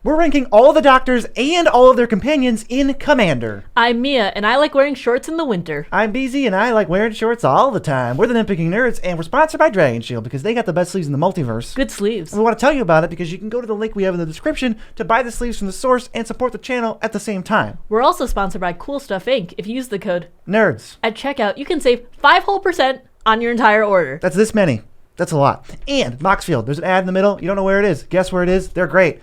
We're ranking all the doctors and all of their companions in Commander. I'm Mia, and I like wearing shorts in the winter. I'm BZ, and I like wearing shorts all the time. We're the Nitpicking Nerds, and we're sponsored by Dragon Shield because they got the best sleeves in the multiverse. Good sleeves. And we want to tell you about it because you can go to the link we have in the description to buy the sleeves from the source and support the channel at the same time. We're also sponsored by Cool Stuff Inc. If you use the code Nerds. At checkout, you can save 5% on your entire order. That's this many. That's a lot. And Moxfield, there's an ad in the middle. You don't know where it is. Guess where it is. They're great.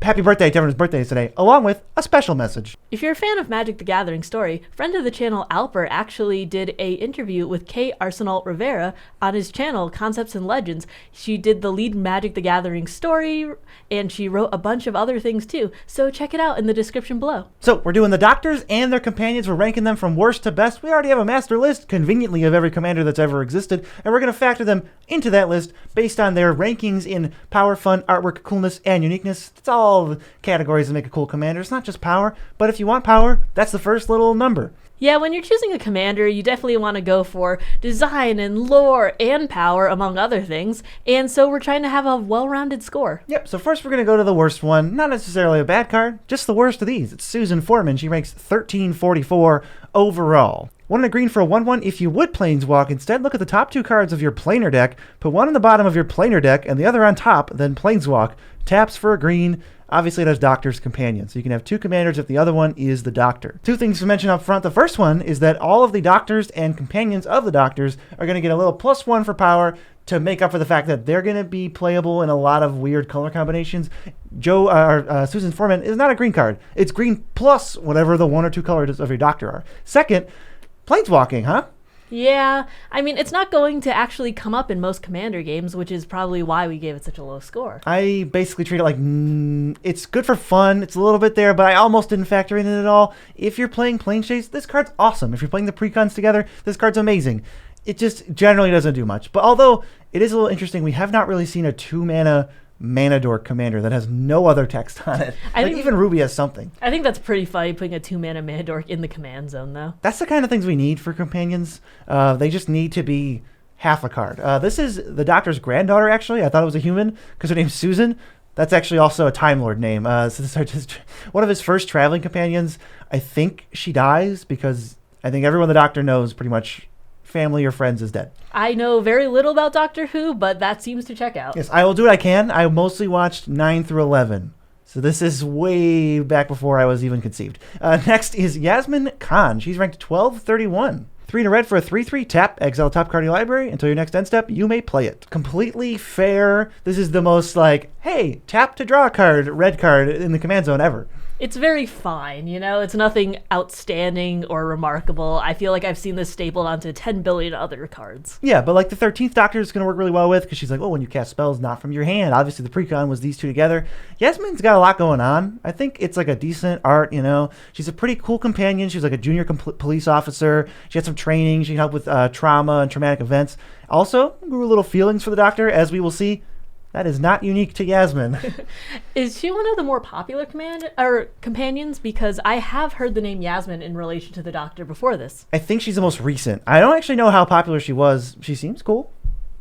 Happy birthday to everyone's birthdays today, along with a special message. If you're a fan of Magic the Gathering story, friend of the channel Alper actually did a interview with K Arsenault Rivera on his channel Concepts and Legends. She did the lead Magic the Gathering story, and she wrote a bunch of other things too, so check it out in the description below. So we're doing the doctors and their companions. We're ranking them from worst to best. We already have a master list, conveniently, of every commander that's ever existed, and we're going to factor them into that list based on their rankings in power, fun, artwork, coolness, and uniqueness. It's all the categories that make a cool commander. It's not just power, but if you want power, that's the first little number. Yeah, when you're choosing a commander, you definitely want to go for design and lore and power, among other things, and so we're trying to have a well-rounded score. Yep, so first we're going to go to the worst one. Not necessarily a bad card, just the worst of these. It's Susan Foreman. She ranks 1344 overall. One in a green for a 1/1. If you would planeswalk, instead look at the top two cards of your planar deck, put one on the bottom of your planar deck and the other on top, then planeswalk. Taps for a green. Obviously, it has Doctor's Companion, so you can have two commanders if the other one is the Doctor. Two things to mention up front. The first one is that all of the Doctors and companions of the Doctors are going to get a little +1 for power to make up for the fact that they're going to be playable in a lot of weird color combinations. Susan Foreman is not a green card. It's green plus whatever the one or two colors of your Doctor are. Second, planeswalking, huh? Yeah, I mean, it's not going to actually come up in most commander games, which is probably why we gave it such a low score. I basically treat it like, it's good for fun. It's a little bit there, but I almost didn't factor in it at all. If you're playing Planechase, this card's awesome. If you're playing the precons together, this card's amazing. It just generally doesn't do much. But although it is a little interesting, we have not really seen a 2-mana Mana Dork commander that has no other text on it. Even Ruby has something. I think that's pretty funny, putting a 2-mana Mana Dork in the command zone, though. That's the kind of things we need for companions. They just need to be half a card. This is the Doctor's granddaughter, actually. I thought it was a human because her name's Susan. That's actually also a Time Lord name. So this is one of his first traveling companions. I think she dies because I think everyone the Doctor knows pretty much family or friends is dead. I know very little about Doctor Who, but that seems to check out. Yes, I will do what I can. I mostly watched 9 through 11. So this is way back before I was even conceived. Next is Yasmin Khan. She's ranked 1231. 3 in a red for a 3/3. Tap, exile top card of your library. Until your next end step, you may play it. Completely fair. This is the most like, hey, tap to draw a card, red card in the command zone ever. It's very fine, you know? It's nothing outstanding or remarkable. I feel like I've seen this stapled onto 10 billion other cards. Yeah, but like the 13th Doctor is going to work really well with because she's like, oh, when you cast spells, not from your hand. Obviously, the precon was these two together. Yasmin's got a lot going on. I think it's like a decent art, you know? She's a pretty cool companion. She's like a junior police officer. She had some training. She can help with trauma and traumatic events. Also, grew a little feelings for the Doctor, as we will see. That is not unique to Yasmin. Is she one of the more popular companions? Because I have heard the name Yasmin in relation to the Doctor before this. I think she's the most recent. I don't actually know how popular she was. She seems cool.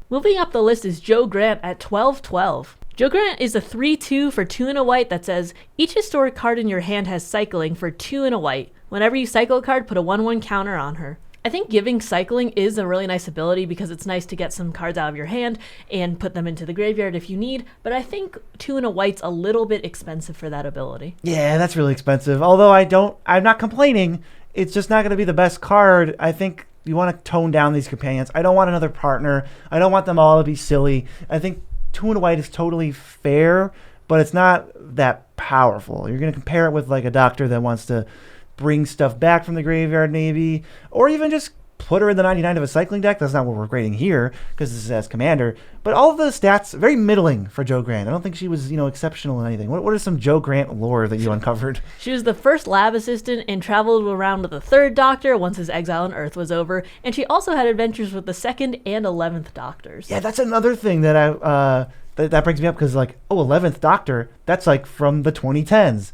Moving up the list is Joe Grant at 1212. Joe Grant is a 3/2 for 2 and a white that says, each historic card in your hand has cycling for 2 and a white. Whenever you cycle a card, put a 1/1 counter on her. I think giving cycling is a really nice ability because it's nice to get some cards out of your hand and put them into the graveyard if you need, but I think 2 and a white's a little bit expensive for that ability. Yeah, that's really expensive. Although I'm not complaining. It's just not going to be the best card. I think you want to tone down these companions. I don't want another partner. I don't want them all to be silly. I think 2 and a white is totally fair, but it's not that powerful. You're going to compare it with like a Doctor that wants to bring stuff back from the graveyard maybe, or even just put her in the 99 of a cycling deck. That's not what we're grading here because this is as commander, but all of the stats very middling for Joe Grant. I don't think she was, exceptional in anything. What is some Joe Grant lore that you uncovered? She was the first lab assistant and traveled around with the 3rd Doctor once his exile on Earth was over, and she also had adventures with the 2nd and 11th Doctors. Yeah, that's another thing that that brings me up because 11th Doctor, that's from the 2010s.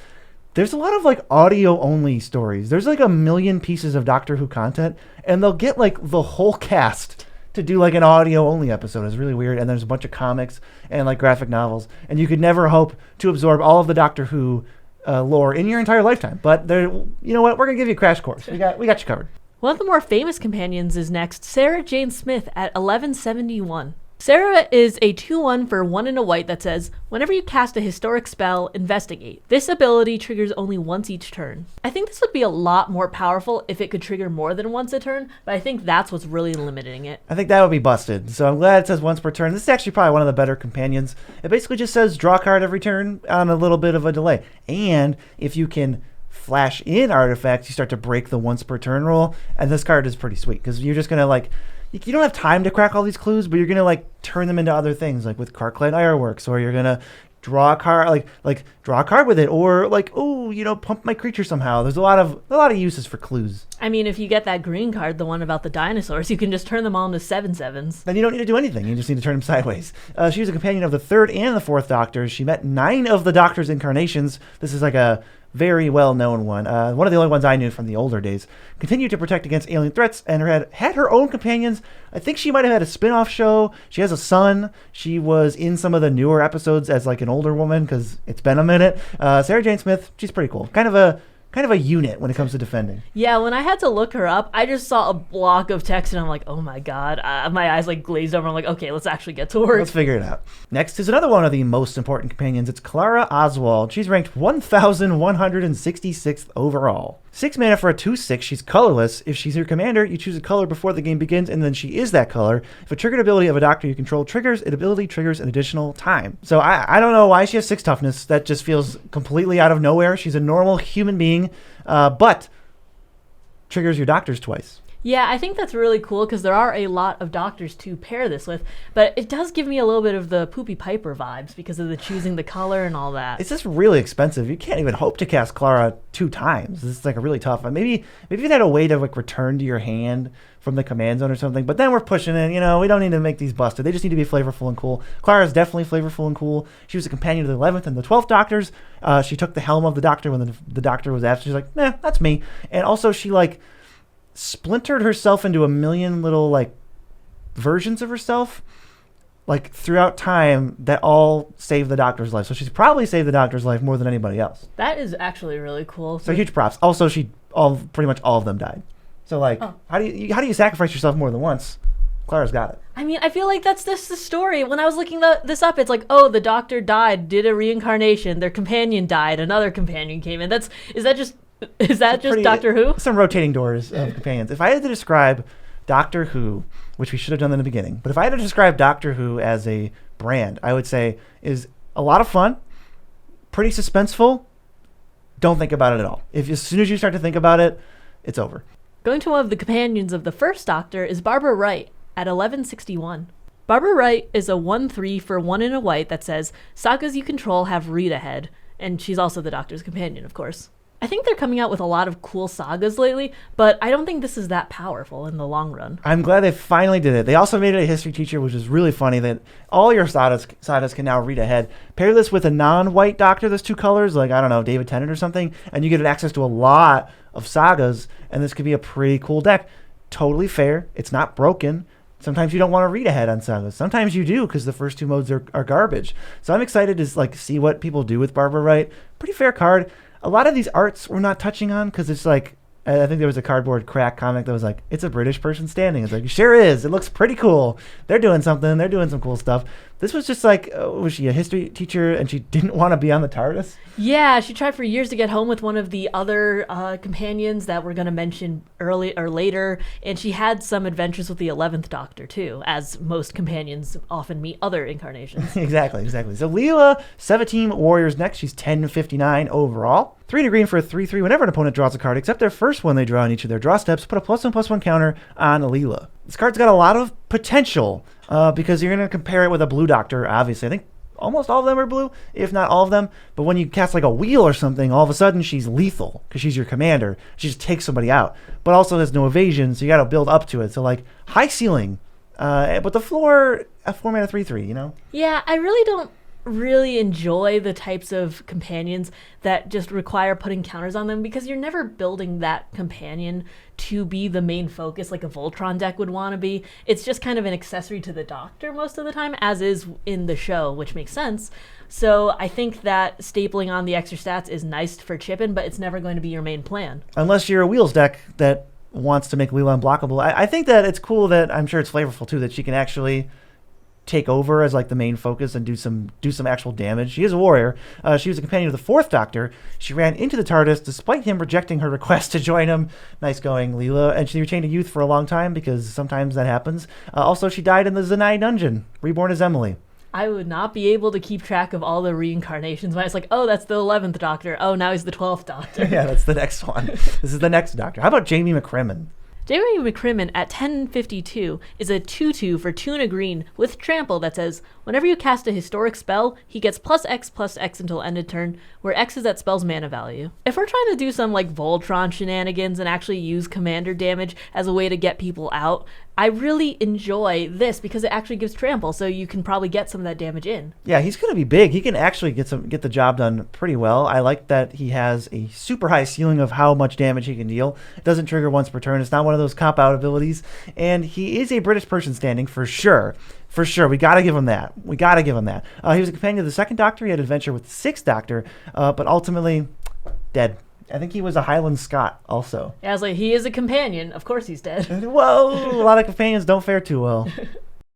There's a lot of audio only stories. There's 1 million pieces of Doctor Who content, and they'll get the whole cast to do like an audio only episode. It's really weird. And there's a bunch of comics and like graphic novels, and you could never hope to absorb all of the Doctor Who lore in your entire lifetime. But there, you know what? We're gonna give you a crash course. We got you covered. One of the more famous companions is next, Sarah Jane Smith at 1171. Sarah is a 2/1 for 1 and a white that says, whenever you cast a historic spell, investigate. This ability triggers only once each turn. I think this would be a lot more powerful if it could trigger more than once a turn, but I think that's what's really limiting it. I think that would be busted. So I'm glad it says once per turn. This is actually probably one of the better companions. It basically just says draw a card every turn on a little bit of a delay. And if you can flash in artifacts, you start to break the once per turn rule. And this card is pretty sweet because you're just going to like, you don't have time to crack all these clues, but you're going to like turn them into other things, like with Carclad Ironworks, or you're going to draw a card, like draw a card with it, or like, oh, pump my creature somehow. There's a lot of uses for clues. I mean, if you get that green card, the one about the dinosaurs, you can just turn them all into 7/7s. Then you don't need to do anything. You just need to turn them sideways. She was a companion of the 3rd and the 4th Doctors. She met 9 of the Doctor's incarnations. This is like a very well-known one. One of the only ones I knew from the older days. Continued to protect against alien threats and had her own companions. I think she might have had a spin-off show. She has a son. She was in some of the newer episodes as like an older woman because it's been a minute. Sarah Jane Smith, she's pretty cool. Kind of a unit when it comes to defending. Yeah, when I had to look her up, I just saw a block of text and I'm like, oh my god. My eyes like glazed over. I'm like, okay, let's actually get to work. Let's figure it out. Next is another one of the most important companions. It's Clara Oswald. She's ranked 1,166th overall. 6 mana for a 2/6. She's colorless. If she's your commander, you choose a color before the game begins, and then she is that color. If a triggered ability of a Doctor you control triggers, an ability triggers an additional time. So I don't know why she has 6 toughness. That just feels completely out of nowhere. She's a normal human being, but triggers your Doctors twice. Yeah, I think that's really cool because there are a lot of Doctors to pair this with, but it does give me a little bit of the Poopy Piper vibes because of the choosing the color and all that. It's just really expensive. You can't even hope to cast Clara 2 times. This is like a really tough one. Maybe you had a way to like return to your hand from the command zone or something, but then we're pushing it. We don't need to make these busted. They just need to be flavorful and cool. Clara is definitely flavorful and cool. She was a companion of the 11th and the 12th Doctors. She took the helm of the Doctor when the Doctor was absent. She's like, nah, that's me. And also she like splintered herself into a million little like versions of herself like throughout time that all saved the Doctor's life. So she's probably saved the Doctor's life more than anybody else. That is actually really cool. So huge props. Also, pretty much all of them died. So like, how do you sacrifice yourself more than once? Clara's got it. I mean, I feel like that's the story. When I was looking this up, it's like, oh, the Doctor died, did a reincarnation, their companion died, another companion came in. Is that just Doctor Who? Some rotating doors of companions. If I had to describe Doctor Who, which we should have done in the beginning, but if I had to describe Doctor Who as a brand, I would say is a lot of fun, pretty suspenseful. Don't think about it at all. As soon as you start to think about it, it's over. Going to one of the companions of the first Doctor is Barbara Wright at 1161. Barbara Wright is a 1/3 for 1 and a white that says, sagas you control have read ahead. And she's also the Doctor's companion, of course. I think they're coming out with a lot of cool sagas lately, but I don't think this is that powerful in the long run. I'm glad they finally did it. They also made it a history teacher, which is really funny that all your sagas can now read ahead. Pair this with a non-white Doctor that's 2 colors, like, I don't know, David Tennant or something, and you get access to a lot of sagas, and this could be a pretty cool deck. Totally fair. It's not broken. Sometimes you don't want to read ahead on sagas. Sometimes you do because the first 2 modes are garbage. So I'm excited to like see what people do with Barbara Wright. Pretty fair card. A lot of these arts we're not touching on because it's like, I think there was a Cardboard Crack comic that was like, it's a British person standing. It's like, sure is. It looks pretty cool. They're doing something. They're doing some cool stuff. This was just like, was she a history teacher and she didn't want to be on the TARDIS? Yeah, she tried for years to get home with one of the other companions that we're going to mention early or later, and she had some adventures with the 11th Doctor too, as most companions often meet other incarnations. Exactly. So Leela, 17 Warriors next. She's 1059 overall. 3 to green for a 3/3. Whenever an opponent draws a card, except their first one they draw in each of their draw steps, put a +1/+1 counter on Leela. This card's got a lot of potential because you're going to compare it with a blue Doctor, obviously. I think almost all of them are blue, if not all of them. But when you cast like a wheel or something, all of a sudden she's lethal because she's your commander. She just takes somebody out, but also has no evasion, so you got to build up to it. So like high ceiling, but the floor, a 4 mana 3/3, Yeah, I really don't really enjoy the types of companions that just require putting counters on them, because you're never building that companion to be the main focus like a Voltron deck would want to be. It's just kind of an accessory to the Doctor most of the time, as is in the show, which makes sense. So I think that stapling on the extra stats is nice for chipping, but it's never going to be your main plan. Unless you're a Wheels deck that wants to make Leela unblockable. I think that it's cool that, I'm sure it's flavorful too, that she can actually take over as like the main focus and do some actual damage. She is a warrior. She was a companion of the fourth Doctor. She ran into the TARDIS despite him rejecting her request to join him. Nice going, Leela. And she retained a youth for a long time because sometimes that happens. Also, she died in the Zanai dungeon, reborn as Emily. I would not be able to keep track of all the reincarnations. When it's like, oh, that's the 11th Doctor. Oh, now he's the 12th Doctor. Yeah, that's the next one. This is the next Doctor. How about Jamie McCrimmon? Jamie McCrimmon at 1052 is a 2/2 for 2 and a green with trample that says, whenever you cast a historic spell, he gets +X until end of turn, where X is that spell's mana value. If we're trying to do some like Voltron shenanigans and actually use commander damage as a way to get people out, I really enjoy this because it actually gives trample, so you can probably get some of that damage in. Yeah, he's going to be big. He can actually get the job done pretty well. I like that he has a super high ceiling of how much damage he can deal. It doesn't trigger once per turn. It's not one of those cop-out abilities. And he is a British person standing for sure. For sure. We got to give him that. He was a companion of the second Doctor. He had adventure with the sixth Doctor, but ultimately dead. I think he was a Highland Scot also. Yeah, I was like, he is a companion. Of course he's dead. Whoa, a lot of companions don't fare too well.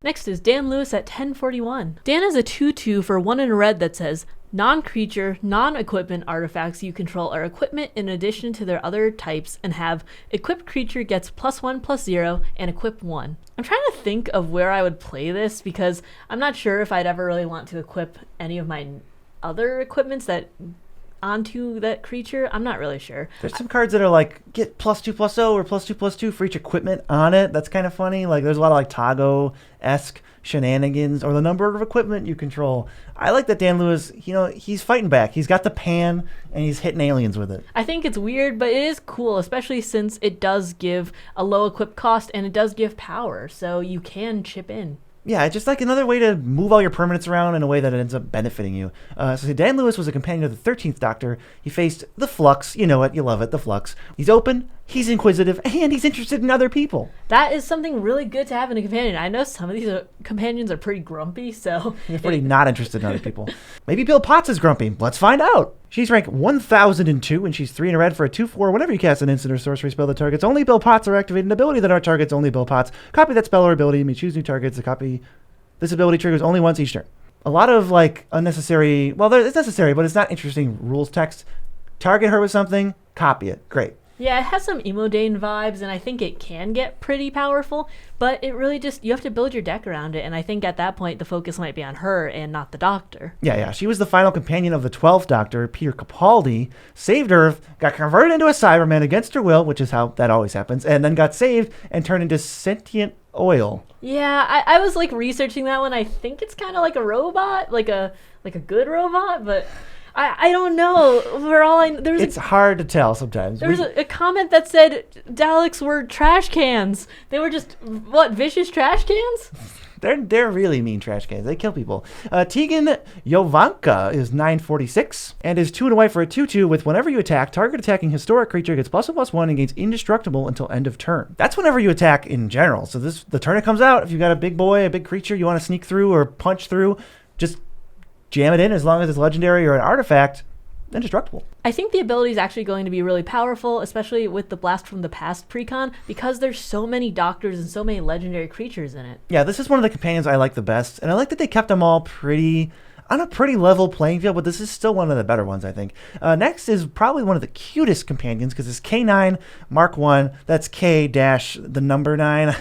Next is Dan Lewis at 1041. Dan is a 2/2 for 1 in red that says, non-creature, non-equipment artifacts you control are equipment in addition to their other types and have equipped creature gets +1/+0 and equip 1. I'm trying to think of where I would play this because I'm not sure if I'd ever really want to equip any of my other equipments that onto that creature. I'm not really sure. There's some cards that are like get +2/+0 or +2/+2 for each equipment on it. That's kind of funny. Like there's a lot of like Tago-esque shenanigans or the number of equipment you control. I like that Dan Lewis, he's fighting back. He's got the pan and he's hitting aliens with it. I think it's weird, but it is cool, especially since it does give a low equip cost and it does give power, so you can chip in. Yeah, it's just like another way to move all your permanents around in a way that it ends up benefiting you. So Dan Lewis was a companion of the 13th Doctor. He faced the Flux. You know it. You love it. The Flux. He's open. He's inquisitive. And he's interested in other people. That is something really good to have in a companion. I know some of these companions are pretty grumpy, so... They're pretty not interested in other people. Maybe Bill Potts is grumpy. Let's find out. She's ranked 1002, and she's 3 in a red for a 2/4. Whenever you cast an instant or sorcery spell that targets only Bill Potts or activate an ability that targets only Bill Potts, copy that spell or ability. You may choose new targets to copy. This ability triggers only once each turn. A lot of like unnecessary, well, it's necessary, but it's not interesting rules text. Target her with something, copy it. Great. Yeah, it has some Emodane vibes, and I think it can get pretty powerful, but it really just, you have to build your deck around it, and I think at that point the focus might be on her and not the Doctor. Yeah. She was the final companion of the 12th Doctor, Peter Capaldi, saved Earth, got converted into a Cyberman against her will, which is how that always happens, and then got saved and turned into sentient oil. Yeah, I was like researching that one. I think it's kind of like a robot, like a good robot, but... I don't know. It's hard to tell sometimes. There was a comment that said Daleks were trash cans. They were just, vicious trash cans? They're really mean trash cans. They kill people. Tegan Jovanka is 946 and is 2 and a white for a 2/2 with whenever you attack, target attacking historic creature gets +1/+1 and gains indestructible until end of turn. That's whenever you attack in general. So the turn it comes out, if you've got a big boy, a big creature you want to sneak through or punch through, just jam it in as long as it's legendary or an artifact, indestructible. I think the ability is actually going to be really powerful, especially with the Blast from the Past precon, because there's so many Doctors and so many legendary creatures in it. Yeah, this is one of the companions I like the best, and I like that they kept them all on a pretty level playing field, but this is still one of the better ones, I think. Next is probably one of the cutest companions, because it's K9 Mark 1. That's K dash the number 9.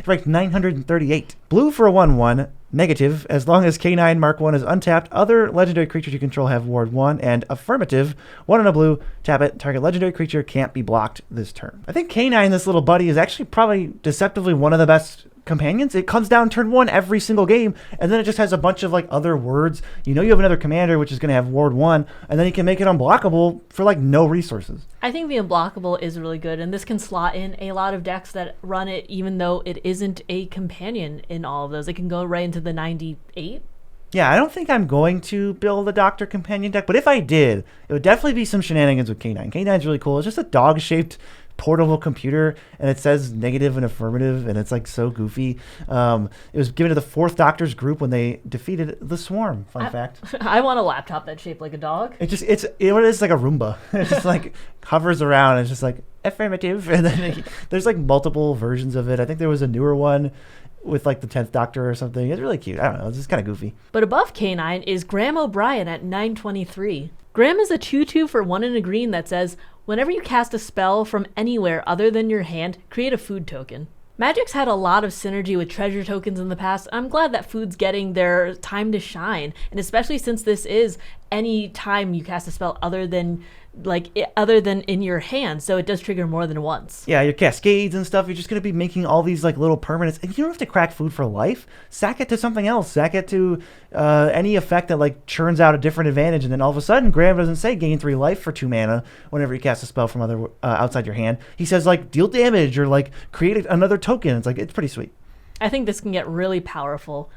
Ranked 938. Blue for a 1/1. Negative, as long as K9 Mark 1 is untapped, other legendary creatures you control have ward 1, and affirmative, 1 in a blue, tap it, target legendary creature can't be blocked this turn. I think K9, this little buddy, is actually probably deceptively one of the best companions. It comes down turn 1 every single game, and then it just has a bunch of like other words. You have another commander which is going to have ward 1, and then you can make it unblockable for like no resources. I think the unblockable is really good, and this can slot in a lot of decks that run it even though it isn't a companion in all of those. It can go right into the 98. Yeah, I don't think I'm going to build a Doctor companion deck, but if I did, it would definitely be some shenanigans with K9. K9's really cool. It's just a dog-shaped portable computer, and it says negative and affirmative, and it's like so goofy. It was given to the 4th Doctor's group when they defeated the Swarm. Fun fact. I want a laptop that's shaped like a dog. It's like a Roomba. It just like hovers around, and it's just like affirmative, and then there's like multiple versions of it. I think there was a newer one with like the 10th Doctor or something. It's really cute. I don't know. It's just kind of goofy. But above K9 is Graham O'Brien at 923. Graham is a 2/2 for 1 and a green that says, whenever you cast a spell from anywhere other than your hand, create a food token. Magic's had a lot of synergy with treasure tokens in the past. I'm glad that food's getting their time to shine, and especially since this is any time you cast a spell other than in your hand, so it does trigger more than once. Yeah, your cascades and stuff, you're just going to be making all these like little permanents, and you don't have to crack food for life. Sack it to something else. Sack it to any effect that like churns out a different advantage, and then all of a sudden Graham doesn't say gain 3 life for 2 mana whenever you cast a spell from other outside your hand. He says like deal damage or like create another token. It's pretty sweet. I think this can get really powerful.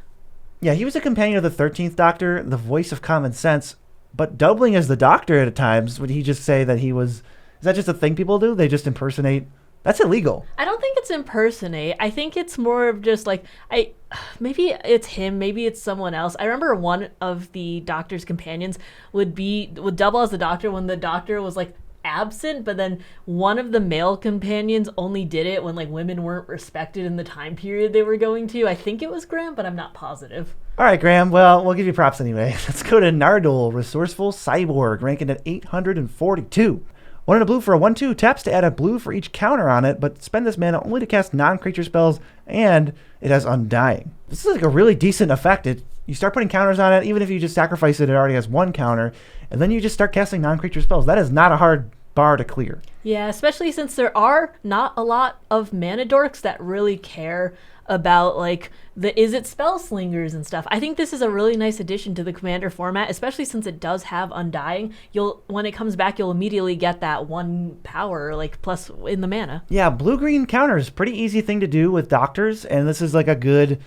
Yeah, he was a companion of the 13th Doctor, the voice of common sense, but doubling as the Doctor at times. Would he just say that he was... Is that just a thing people do? They just impersonate? That's illegal. I don't think it's impersonate. I think it's more of just like... maybe it's him, maybe it's someone else. I remember one of the Doctor's companions would double as the Doctor when the Doctor was like absent, but then one of the male companions only did it when like women weren't respected in the time period they were going to. I think it was Graham, but I'm not positive. All right, Graham. Well, we'll give you props anyway. Let's go to Nardole, Resourceful Cyborg, ranking at 842. 1 and a blue for a 1/2. Taps to add a blue for each counter on it, but spend this mana only to cast non-creature spells, and it has Undying. This is like a really decent effect. You start putting counters on it, even if you just sacrifice it, it already has 1 counter, and then you just start casting non-creature spells. That is not a hard bar to clear. Yeah, especially since there are not a lot of mana dorks that really care about like the is it spell slingers and stuff. I think this is a really nice addition to the commander format, especially since it does have Undying. When it comes back, you'll immediately get that 1 power like plus in the mana. Yeah, blue-green counters, pretty easy thing to do with Doctors, and this is like a good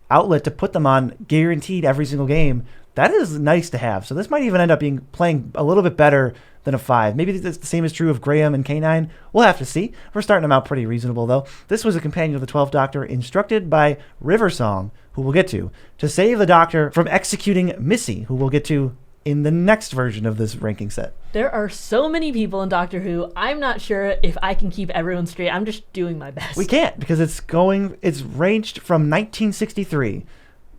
outlet to put them on guaranteed every single game. That is nice to have. So this might even end up playing a little bit better than a 5. Maybe the same is true of Graham and K9. We'll have to see. We're starting them out pretty reasonable, though. This was a companion of the 12th Doctor, instructed by Riversong, who we'll get to save the Doctor from executing Missy, who we'll get to in the next version of this ranking set. There are so many people in Doctor Who. I'm not sure if I can keep everyone straight. I'm just doing my best. We can't, because it's ranged from 1963.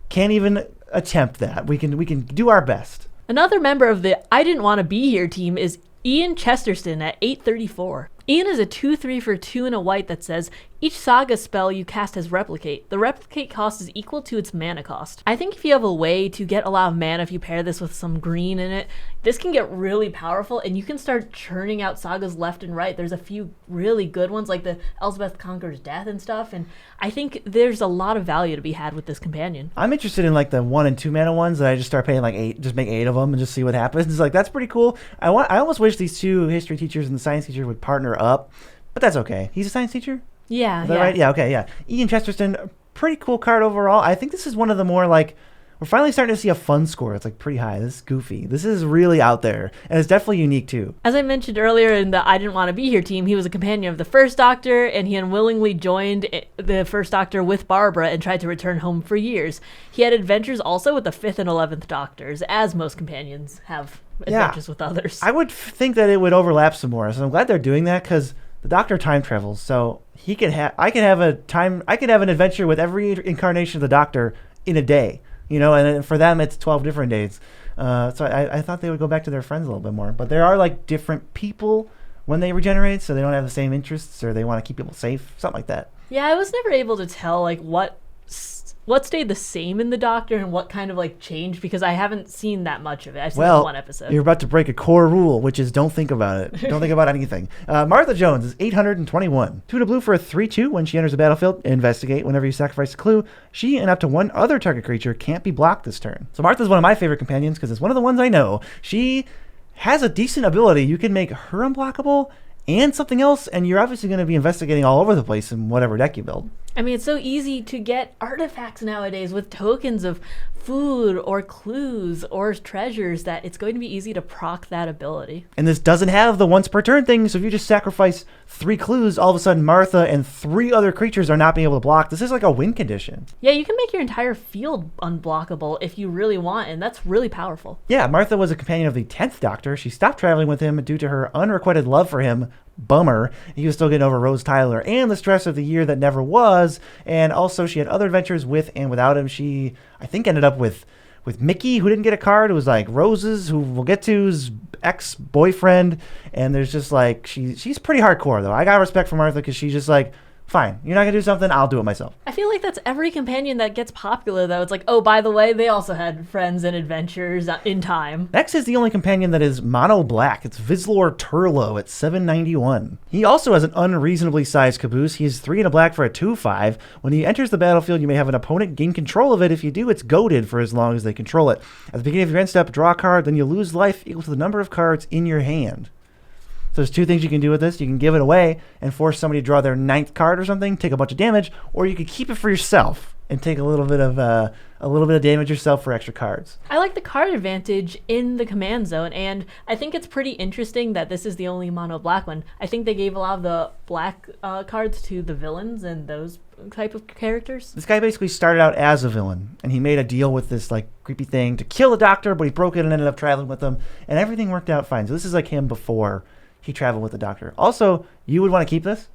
Can't even attempt that. We can do our best. Another member of the I Didn't Want to Be Here team is Ian Chesterton at 834. Ian is a 2/3 for 2 and a white that says, each saga spell you cast has Replicate. The Replicate cost is equal to its mana cost. I think if you have a way to get a lot of mana, if you pair this with some green in it, this can get really powerful, and you can start churning out sagas left and right. There's a few really good ones, like the Elspeth Conquers Death and stuff, and I think there's a lot of value to be had with this companion. I'm interested in like the 1 and 2 mana ones that I just start paying like 8, just make 8 of them and just see what happens. It's like, that's pretty cool. I almost wish these 2 history teachers and the science teacher would partner up, but that's okay. He's a science teacher? Yeah. Is that right? Yeah, okay, yeah. Ian Chesterton, pretty cool card overall. I think this is one of the more like, we're finally starting to see a fun score. It's like pretty high. This is goofy. This is really out there, and it's definitely unique too. As I mentioned earlier in the I Didn't Want to Be Here team, he was a companion of the First Doctor, and he unwillingly joined the First Doctor with Barbara and tried to return home for years. He had adventures also with the 5th and 11th Doctors, as most companions have adventures with others. I would think that it would overlap some more, so I'm glad they're doing that, because the Doctor time travels, so I could have an adventure with every incarnation of the Doctor in a day. You know, and for them, it's 12 different days. So I thought they would go back to their friends a little bit more. But there are, like, different people when they regenerate, so they don't have the same interests, or they want to keep people safe, something like that. Yeah, I was never able to tell, like, what stayed the same in the Doctor and what kind of, like, changed, because I haven't seen that much of it. I've seen one episode. You're about to break a core rule, which is don't think about it. Don't think about anything. Martha Jones is 821. 2 to blue for a 3/2. When she enters the battlefield, investigate. Whenever you sacrifice a clue, she and up to 1 other target creature can't be blocked this turn. So Martha's one of my favorite companions because it's one of the ones I know. She has a decent ability. You can make her unblockable and something else, and you're obviously going to be investigating all over the place in whatever deck you build. I mean, it's so easy to get artifacts nowadays with tokens of food or clues or treasures that it's going to be easy to proc that ability. And this doesn't have the once per turn thing, so if you just sacrifice 3 clues, all of a sudden Martha and 3 other creatures are not being able to block. This is like a win condition. Yeah, you can make your entire field unblockable if you really want, and that's really powerful. Yeah, Martha was a companion of the 10th Doctor. She stopped traveling with him due to her unrequited love for him. Bummer. He was still getting over Rose Tyler and the stress of the year that never was. And also she had other adventures with and without him. She, I think, ended up with Mickey, who didn't get a card. It was like Rose's, who we'll get to's ex-boyfriend. And there's just like, she's pretty hardcore though. I got respect for Martha because she's just like, fine, you're not going to do something, I'll do it myself. I feel like that's every companion that gets popular, though. It's like, oh, by the way, they also had friends and adventures in time. Next is the only companion that is mono black. It's Vizlor Turlo at 791. He also has an unreasonably sized caboose. He's 3 and a black for a 2/5. When he enters the battlefield, you may have an opponent gain control of it. If you do, it's goaded for as long as they control it. At the beginning of your end step, draw a card, then you lose life equal to the number of cards in your hand. So there's 2 things you can do with this. You can give it away and force somebody to draw their 9th card or something, take a bunch of damage, or you could keep it for yourself and take a little bit of damage yourself for extra cards. I like the card advantage in the command zone, and I think it's pretty interesting that this is the only mono black one. I think they gave a lot of the black cards to the villains and those type of characters. This guy basically started out as a villain, and he made a deal with this like creepy thing to kill the Doctor, but he broke it and ended up traveling with him, and everything worked out fine. So this is like him before he traveled with the Doctor. Also, you would want to keep this?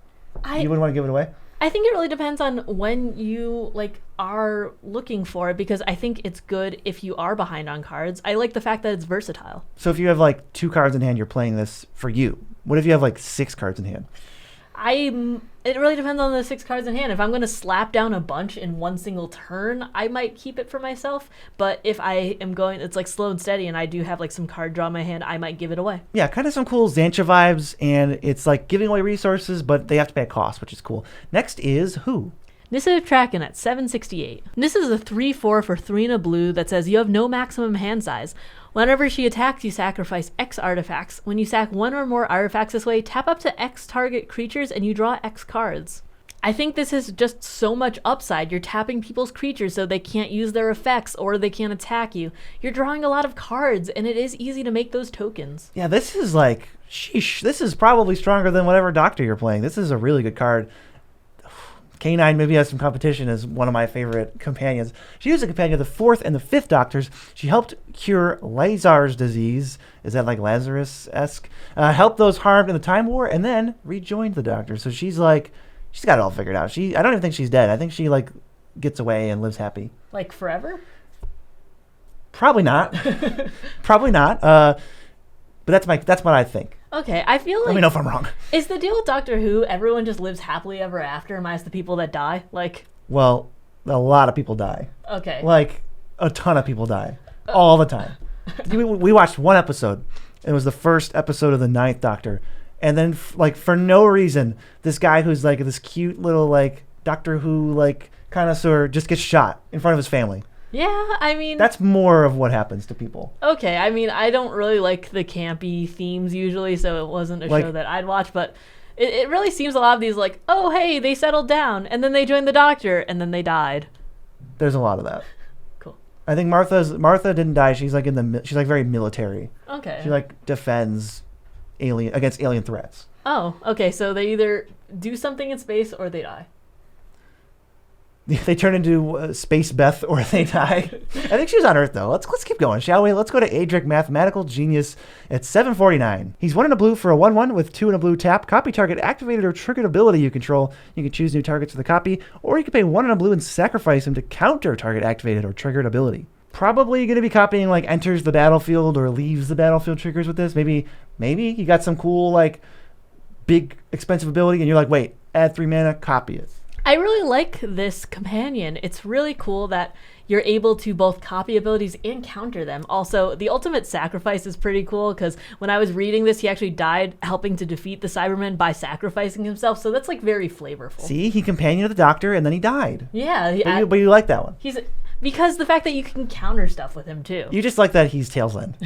You wouldn't want to give it away? I think it really depends on when you are looking for it, because I think it's good if you are behind on cards. I like the fact that it's versatile. So if you have 2 cards in hand, you're playing this for you. What if you have 6 cards in hand? It really depends on the 6 cards in hand. If I'm going to slap down a bunch in one single turn, I might keep it for myself. But if I am going, it's slow and steady, and I do have some card draw in my hand, I might give it away. Yeah, kind of some cool Xancha vibes, and it's giving away resources, but they have to pay a cost, which is cool. Next is who? Nissa Traken at 768. Nissa is a 3/4 for 3 and a blue that says you have no maximum hand size. Whenever she attacks, you sacrifice X artifacts. When you sack 1 or more artifacts this way, tap up to X target creatures and you draw X cards. I think this is just so much upside. You're tapping people's creatures so they can't use their effects or they can't attack you. You're drawing a lot of cards, and it is easy to make those tokens. Yeah, this is sheesh. This is probably stronger than whatever Doctor you're playing. This is a really good card. K9 maybe has some competition as one of my favorite companions. She was a companion of the 4th and the 5th Doctors. She helped cure Lazar's disease. Is that Lazarus-esque? Helped those harmed in the Time War, and then rejoined the Doctor. So she's got it all figured out. I don't even think she's dead. I think she gets away and lives happy. Forever? Probably not. Probably not. But that's what I think. Okay, I feel let me know if I'm wrong. Is the deal with Doctor Who everyone just lives happily ever after, minus the people that die? Well, a lot of people die. Okay. A ton of people die. All the time. We watched one episode. It was the first episode of the 9th Doctor. And then, for no reason, this guy who's this cute little, Doctor Who, connoisseur just gets shot in front of his family. Yeah, I mean... That's more of what happens to people. Okay, I mean, I don't really like the campy themes usually, so it wasn't a show that I'd watch, but it really seems a lot of these oh, hey, they settled down, and then they joined the Doctor, and then they died. There's a lot of that. Cool. I think Martha didn't die. She's she's very military. Okay. She defends against alien threats. Oh, okay, so they either do something in space or they die. They turn into Space Beth or they die. I think she was on Earth, though. Let's keep going, shall we? Let's go to Adric, Mathematical Genius at 749. He's 1 and a blue for a 1/1 with 2 and a blue tap. Copy target activated or triggered ability you control. You can choose new targets for the copy, or you can pay 1 and a blue and sacrifice him to counter target activated or triggered ability. Probably going to be copying enters the battlefield or leaves the battlefield triggers with this. Maybe you got some cool big expensive ability and you're wait, add 3 mana, copy it. I really like this companion. It's really cool that you're able to both copy abilities and counter them. Also, the ultimate sacrifice is pretty cool because when I was reading this, he actually died helping to defeat the Cybermen by sacrificing himself. So that's very flavorful. See, he companioned the Doctor and then he died. Yeah. But you like that one. Because the fact that you can counter stuff with him, too. You just like that he's Tails End.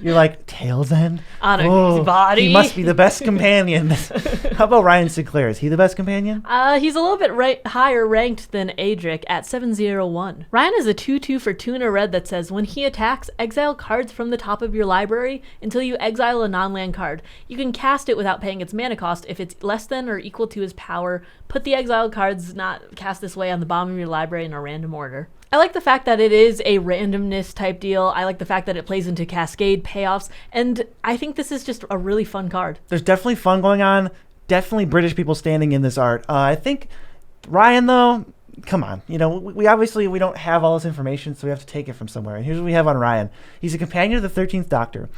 You're like, Tails End? On a body. He must be the best companion. How about Ryan Sinclair? Is he the best companion? He's a little bit higher ranked than Adric at 701. Ryan is a 2/2 for 2 and a red that says, when he attacks, exile cards from the top of your library until you exile a non-land card. You can cast it without paying its mana cost if it's less than or equal to his power. Put the exiled cards not cast this way on the bottom of your library in a random order. I like the fact that it is a randomness type deal. I like the fact that it plays into Cascade payoffs, and I think this is just a really fun card. There's definitely fun going on. Definitely British people standing in this art. I think Ryan, though, come on. You know, we obviously don't have all this information, so we have to take it from somewhere. And here's what we have on Ryan. He's a companion of the 13th Doctor.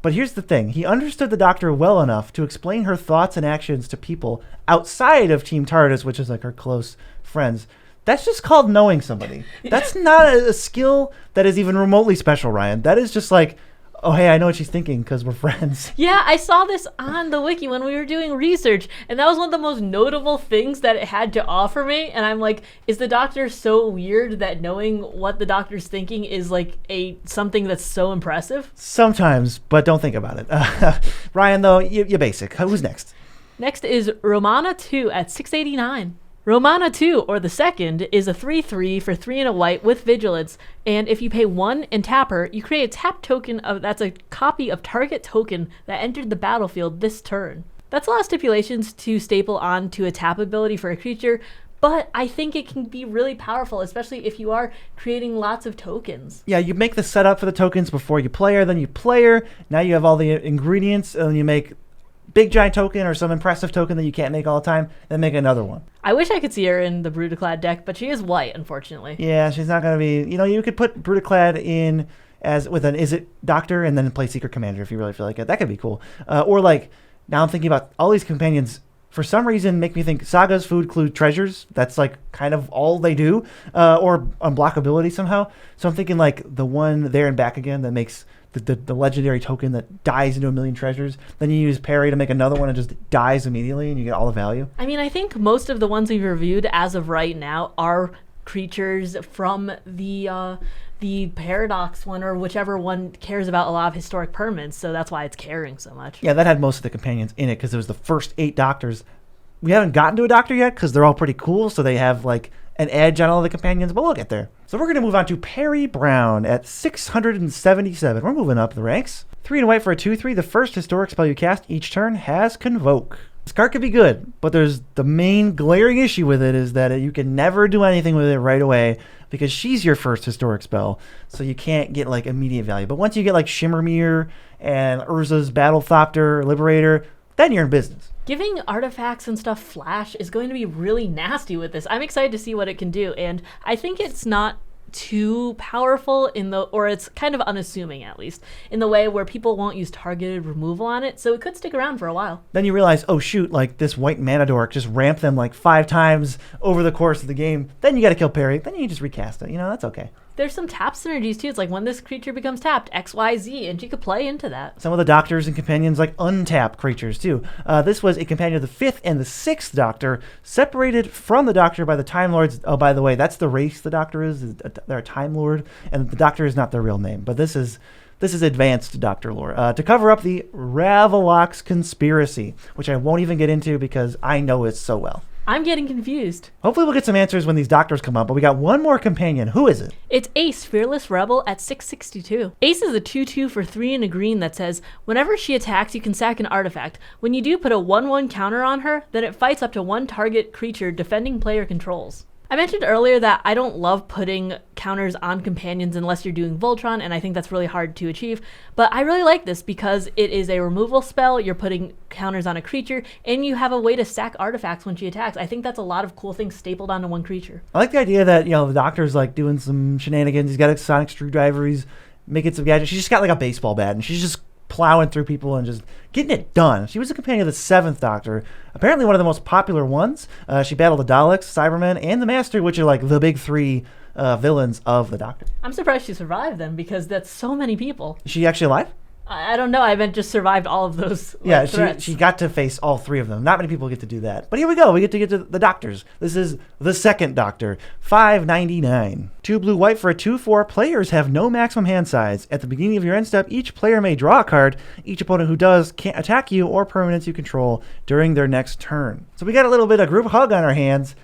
But here's the thing. He understood the Doctor well enough to explain her thoughts and actions to people outside of Team TARDIS, which is like her close friends. That's just called knowing somebody. That's not a skill that is even remotely special, Ryan. That is just like, oh, hey, I know what she's thinking because we're friends. Yeah, I saw this on the wiki when we were doing research, and that was one of the most notable things that it had to offer me. And I'm like, is the Doctor so weird that knowing what the Doctor's thinking is like something that's so impressive? Sometimes, but don't think about it. Ryan, though, you're basic. Who's next? Next is Romana 2 at 689. Romana 2, or the second, is a 3/3 for 3 and a white with Vigilance, and if you pay 1 and tap her, you create a tap token that's a copy of target token that entered the battlefield this turn. That's a lot of stipulations to staple on to a tap ability for a creature, but I think it can be really powerful, especially if you are creating lots of tokens. Yeah, you make the setup for the tokens before you play her, then you play her, now you have all the ingredients, and you make big giant token or some impressive token that you can't make all the time, then make another one. I wish I could see her in the Brutaclad deck, but she is white, unfortunately. Yeah, she's not going to be... You know, you could put Brutaclad in as with an Is It Doctor and then play Secret Commander if you really feel like it. That could be cool. Or like, now I'm thinking about all these companions, for some reason, make me think Sagas, Food, Clue, Treasures. That's like kind of all they do. Or unblockability somehow. So I'm thinking like the one there and back again that makes... The legendary token that dies into 1,000,000 treasures. Then you use parry to make another one and just dies immediately and you get all the value. I mean, I think most of the ones we've reviewed as of right now are creatures from the Paradox one or whichever one cares about a lot of historic permanents, so that's why it's carrying so much. Yeah, that had most of the companions in it because it was the first 8 Doctors. We haven't gotten to a Doctor yet because they're all pretty cool, so they have like an edge on all the companions, but we'll get there. So we're going to move on to Perry Brown at 677. We're moving up the ranks. 3 and white for a 2/3. The first historic spell you cast each turn has Convoke. This card could be good, but there's the main glaring issue with it is that you can never do anything with it right away because she's your first historic spell, so you can't get like immediate value. But once you get like Shimmermere and Urza's Battlethopter Liberator, then you're in business. Giving artifacts and stuff flash is going to be really nasty with this. I'm excited to see what it can do, and I think it's not too powerful or it's kind of unassuming at least, in the way where people won't use targeted removal on it, so it could stick around for a while. Then you realize, oh shoot, like this white mana dork just ramped them like 5 times over the course of the game. Then you gotta kill Perry, then you just recast it, that's okay. There's some tap synergies too. It's like when this creature becomes tapped, XYZ, and she could play into that. Some of the Doctors and companions like untap creatures too. This was a companion of the 5th and the 6th Doctor, separated from the Doctor by the Time Lords. Oh, by the way, that's the race the Doctor is. They're a Time Lord, and the Doctor is not their real name. But this is advanced Doctor lore. To cover up the Ravolox conspiracy, which I won't even get into because I know it so well. I'm getting confused. Hopefully we'll get some answers when these Doctors come up, but we got one more companion. Who is it? It's Ace, Fearless Rebel at 662. Ace is a 2/2 for 3 and a green that says, whenever she attacks, you can sack an artifact. When you do, put a 1/1 counter on her, then it fights up to 1 target creature defending player controls. I mentioned earlier that I don't love putting counters on companions unless you're doing Voltron, and I think that's really hard to achieve. But I really like this because it is a removal spell, you're putting counters on a creature, and you have a way to sack artifacts when she attacks. I think that's a lot of cool things stapled onto one creature. I like the idea that, the Doctor's like doing some shenanigans. He's got a sonic screwdriver, he's making some gadgets. She's just got like a baseball bat, and she's just plowing through people and just getting it done. She was a companion of the 7th Doctor, apparently one of the most popular ones. She battled the Daleks, Cybermen, and the Master, which are like the big 3 villains of the Doctor. I'm surprised she survived then, because that's so many people. Is she actually alive? I don't know. I meant just survived all of those threats. She got to face all three of them. Not many people get to do that. But here we go. We get to the doctors. This is the second doctor. $5.99. 2 blue white for a 2/4. Players have no maximum hand size. At the beginning of your end step, each player may draw a card. Each opponent who does can't attack you or permanents you control during their next turn. So we got a little bit of group hug on our hands.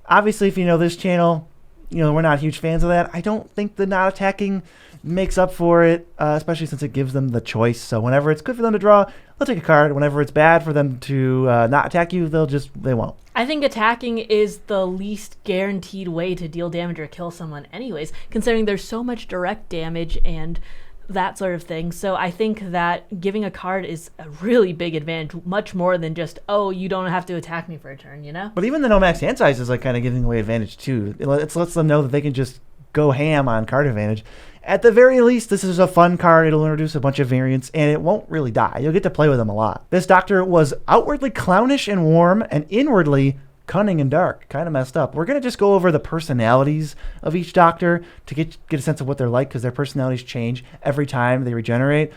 Obviously, if you know this channel, we're not huge fans of that. I don't think the not attacking makes up for it, especially since it gives them the choice. So whenever it's good for them to draw, they'll take a card. Whenever it's bad for them to not attack you, they won't. I think attacking is the least guaranteed way to deal damage or kill someone anyways, considering there's so much direct damage and that sort of thing. So I think that giving a card is a really big advantage, much more than just, you don't have to attack me for a turn, But even the no max hand size is like kind of giving away advantage too. It lets them know that they can just go ham on card advantage. At the very least, this is a fun card. It'll introduce a bunch of variants, and it won't really die. You'll get to play with them a lot. This doctor was outwardly clownish and warm, and inwardly cunning and dark. Kind of messed up. We're going to just go over the personalities of each doctor to get a sense of what they're like, because their personalities change every time they regenerate.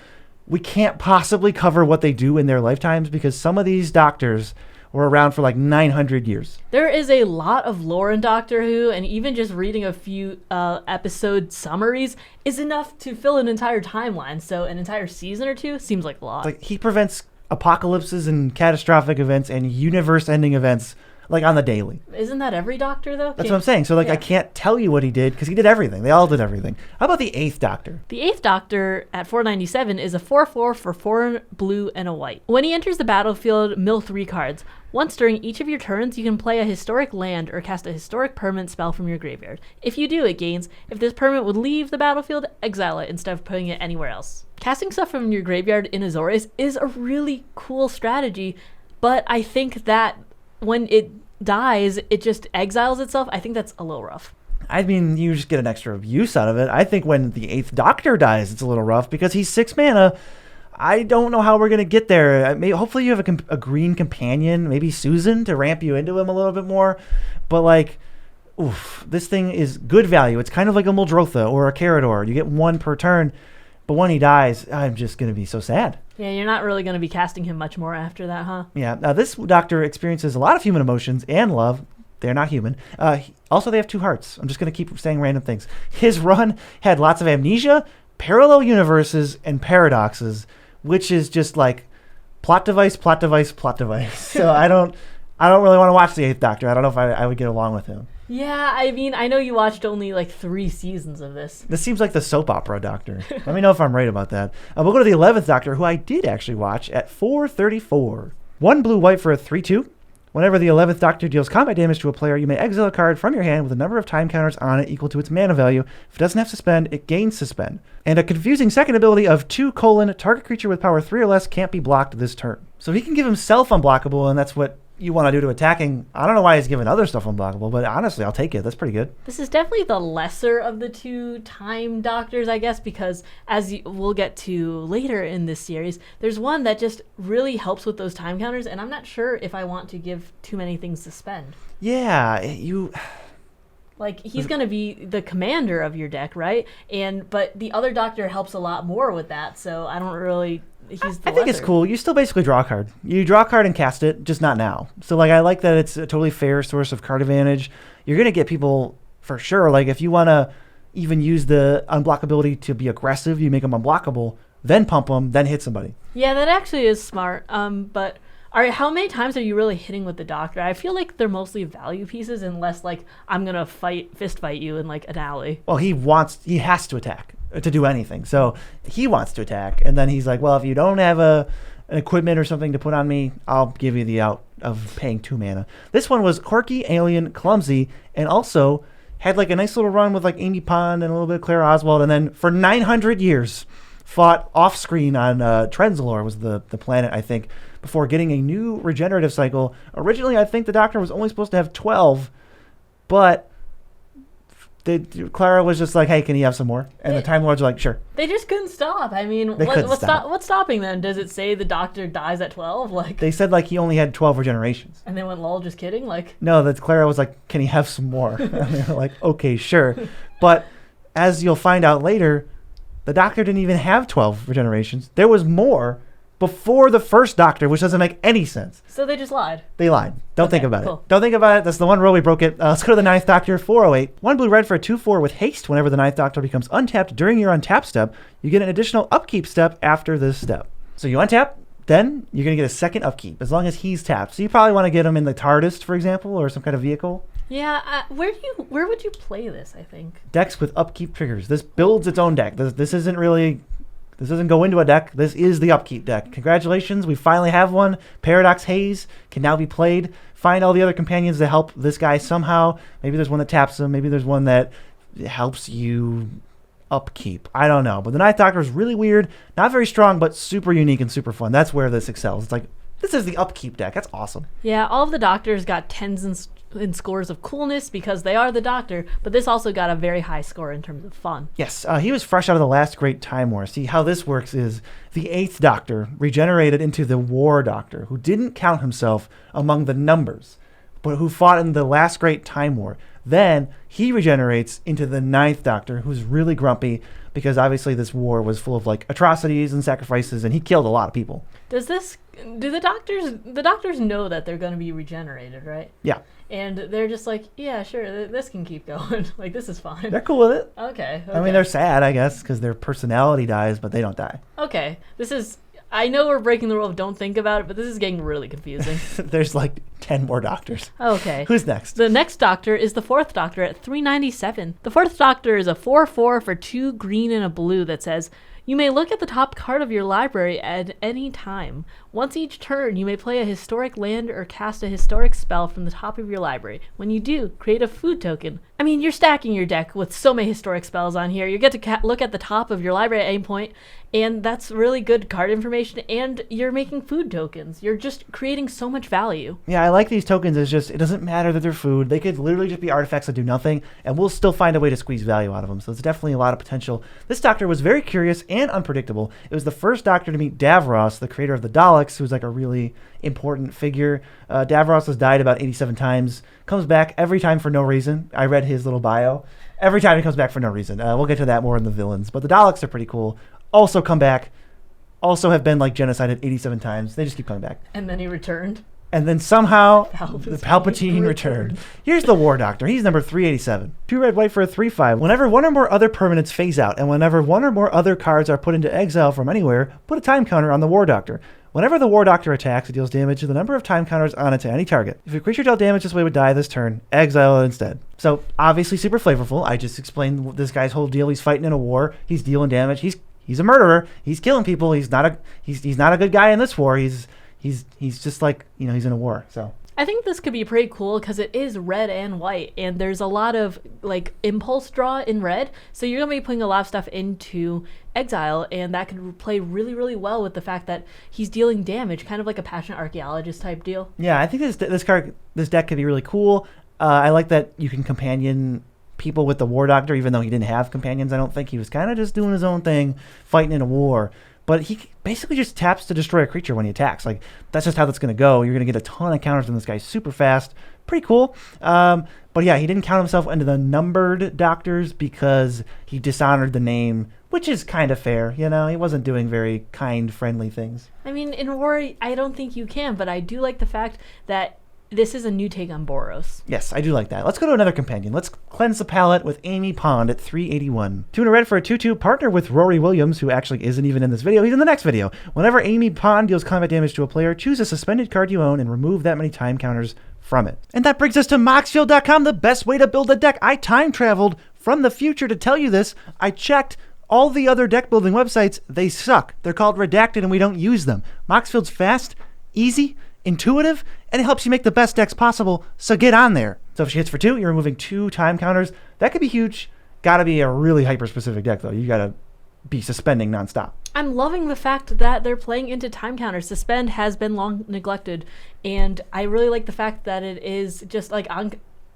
We can't possibly cover what they do in their lifetimes, because some of these doctors were around for like 900 years. There is a lot of lore in Doctor Who, and even just reading a few episode summaries is enough to fill an entire timeline. So an entire season or two seems like a lot. Like, he prevents apocalypses and catastrophic events and universe-ending events like on the daily. Isn't that every doctor though? That's what I'm saying. So I can't tell you what he did because he did everything. They all did everything. How about the 8th Doctor? The 8th Doctor at 497 is a 4/4 for 4 blue and a white. When he enters the battlefield, mill 3 cards. Once during each of your turns, you can play a historic land or cast a historic permanent spell from your graveyard. If you do, it gains. If this permanent would leave the battlefield, exile it instead of putting it anywhere else. Casting stuff from your graveyard in Azores is a really cool strategy, but I think that when it dies, it just exiles itself. I think that's a little rough. I mean, you just get an extra use out of it. I think when the 8th Doctor dies, it's a little rough because he's 6 mana. I don't know how we're going to get there. Hopefully you have a green companion, maybe Susan, to ramp you into him a little bit more. But this thing is good value. It's kind of like a Muldrotha or a Carador. You get 1 per turn. But when he dies, I'm just going to be so sad. Yeah, you're not really going to be casting him much more after that, huh? Yeah. Now, this doctor experiences a lot of human emotions and love. They're not human. Also, they have 2 hearts. I'm just going to keep saying random things. His run had lots of amnesia, parallel universes, and paradoxes, which is just like plot device, plot device, plot device. So I don't really want to watch the 8th Doctor. I don't know if I would get along with him. Yeah, I mean, I know you watched only 3 seasons of this. This seems like the soap opera Doctor. Let me know if I'm right about that. We'll go to the 11th Doctor, who I did actually watch at 434. 1 blue white for a 3/2. Whenever the 11th Doctor deals combat damage to a player, you may exile a card from your hand with a number of time counters on it equal to its mana value. If it doesn't have suspend, it gains suspend. And a confusing second ability of 2: target creature with power 3 or less can't be blocked this turn. So he can give himself unblockable, and that's what you want to do to attacking. I don't know why he's giving other stuff unblockable, but honestly, I'll take it. That's pretty good. This is definitely the lesser of the 2 time doctors, I guess, because as we'll get to later in this series, there's one that just really helps with those time counters, and I'm not sure if I want to give too many things suspend. Yeah, he's going to be the commander of your deck, right? But the other doctor helps a lot more with that, so I don't really... I think it's cool. You still basically draw a card. You draw a card and cast it, just not now. So I like that it's a totally fair source of card advantage. You're going to get people for sure. If you want to even use the unblockability to be aggressive, you make them unblockable, then pump them, then hit somebody. Yeah, that actually is smart. But how many times are you really hitting with the doctor? I feel like they're mostly value pieces unless I'm going to fist fight you in an alley. Well, he has to attack to do anything. So he wants to attack, and then he's like, well, if you don't have an equipment or something to put on me, I'll give you the out of paying 2 mana. This one was quirky, alien, clumsy, and also had a nice little run with Amy Pond and a little bit of Claire Oswald, and then for 900 years fought off screen on Trenzalore was the planet, I think, before getting a new regenerative cycle. Originally, I think the Doctor was only supposed to have 12, but Clara was just like, hey, can you have some more? And the Time Lords were like, sure. They just couldn't stop. I mean, what's stopping them? Does it say the Doctor dies at 12? They said he only had 12 regenerations. And they went, lol, just kidding? No, that Clara was like, can he have some more? And they were like, okay, sure. But as you'll find out later, The Doctor didn't even have 12 regenerations. There was more before the first Doctor, which doesn't make any sense. So they just lied. They lied. Don't think about cool. it. Don't think about it. That's the one rule we broke it. Let's go to the ninth Doctor, 408. 1 blue-red for a 2/4 with haste. Whenever the ninth Doctor becomes untapped during your untap step, you get an additional upkeep step after this step. So you untap, then you're going to get a second upkeep as long as he's tapped. So you probably want to get him in the TARDIS, for example, or some kind of vehicle. Yeah, where would you play this, I think? Decks with upkeep triggers. This builds its own deck. This doesn't go into a deck. This is the upkeep deck. Congratulations, we finally have one. Paradox Haze can now be played. Find all the other companions that help this guy somehow. Maybe there's one that taps him. Maybe there's one that helps you upkeep. I don't know. But the Ninth Doctor is really weird. Not very strong, but super unique and super fun. That's where this excels. It's like, this is the upkeep deck. That's awesome. Yeah, all of the Doctors got 10s in scores of coolness because they are the Doctor, but this also got a very high score in terms of fun. Yes, he was fresh out of the last Great Time War. See, how this works is the 8th Doctor regenerated into the War Doctor, who didn't count himself among the numbers, but who fought in the last Great Time War. Then he regenerates into the 9th Doctor, who's really grumpy because obviously this war was full of like atrocities and sacrifices, and he killed a lot of people. Do the doctors know that they're going to be regenerated, right? Yeah. And they're just like, yeah, sure, this can keep going. Like, this is fine. They're cool with it. Okay. I mean, they're sad, I guess, because their personality dies, but they don't die. Okay. I know we're breaking the rule of don't think about it, but this is getting really confusing. There's like 10 more Doctors. Okay. Who's next? The next Doctor is the 4th Doctor at 397. The 4th Doctor is a 4/4 for 2 green and a blue that says, you may look at the top card of your library at any time. Once each turn, you may play a historic land or cast a historic spell from the top of your library. When you do, create a food token. I mean, you're stacking your deck with so many historic spells on here. You get to look at the top of your library at any point, and that's really good card information, and you're making food tokens. You're just creating so much value. Yeah, I like these tokens. It's just, it doesn't matter that they're food. They could literally just be artifacts that do nothing, and we'll still find a way to squeeze value out of them. So there's definitely a lot of potential. This Doctor was very curious and unpredictable. It was the first Doctor to meet Davros, the creator of the Daleks, who's like a really important figure. Davros has died about 87 times. Comes back every time for no reason. I read his little bio. Every time he comes back for no reason. We'll get to that more in the villains. But the Daleks are pretty cool. Also come back. Also have been like genocided 87 times. They just keep coming back. And then he returned. And then somehow Palpatine the Palpatine returned. Here's the War Doctor. He's number 387. 2 red, white for a 3/5. Whenever one or more other permanents phase out, and whenever one or more other cards are put into exile from anywhere, put a time counter on the War Doctor. Whenever the War Doctor attacks, it deals damage to the number of time counters on it to any target. If a creature dealt damage this way would die this turn, exile it instead. So obviously super flavorful. I just explained this guy's whole deal. He's fighting in a war. He's dealing damage. He's a murderer. He's killing people. He's not a good guy in this war. He's just like, he's in a war. So I think this could be pretty cool because it is red and white, and there's a lot of like impulse draw in red, so you're gonna be putting a lot of stuff into exile, and that could play really, really well with the fact that he's dealing damage, kind of like a passionate archaeologist type deal. Yeah, I think this deck could be really cool. I like that you can companion people with the War Doctor, even though he didn't have companions. I don't think he was kind of just doing his own thing, fighting in a war. But he basically just taps to destroy a creature when he attacks. Like, that's just how that's going to go. You're going to get a ton of counters on this guy super fast. Pretty cool. But yeah, he didn't count himself into the numbered Doctors because he dishonored the name, which is kind of fair. He wasn't doing very kind, friendly things. I mean, in war, I don't think you can, but I do like the fact that this is a new take on Boros. Yes, I do like that. Let's go to another companion. Let's cleanse the palate with Amy Pond at 381. 2 and a red for a 2/2. Partner with Rory Williams, who actually isn't even in this video. He's in the next video. Whenever Amy Pond deals combat damage to a player, choose a suspended card you own and remove that many time counters from it. And that brings us to Moxfield.com, the best way to build a deck. I time traveled from the future to tell you this. I checked all the other deck building websites. They suck. They're called redacted and we don't use them. Moxfield's fast, easy, intuitive, and it helps you make the best decks possible, so get on there. So if she hits for 2, you're removing 2 time counters. That could be huge. Gotta be a really hyper-specific deck, though. You gotta be suspending nonstop. I'm loving the fact that they're playing into time counters. Suspend has been long neglected, and I really like the fact that it is just like on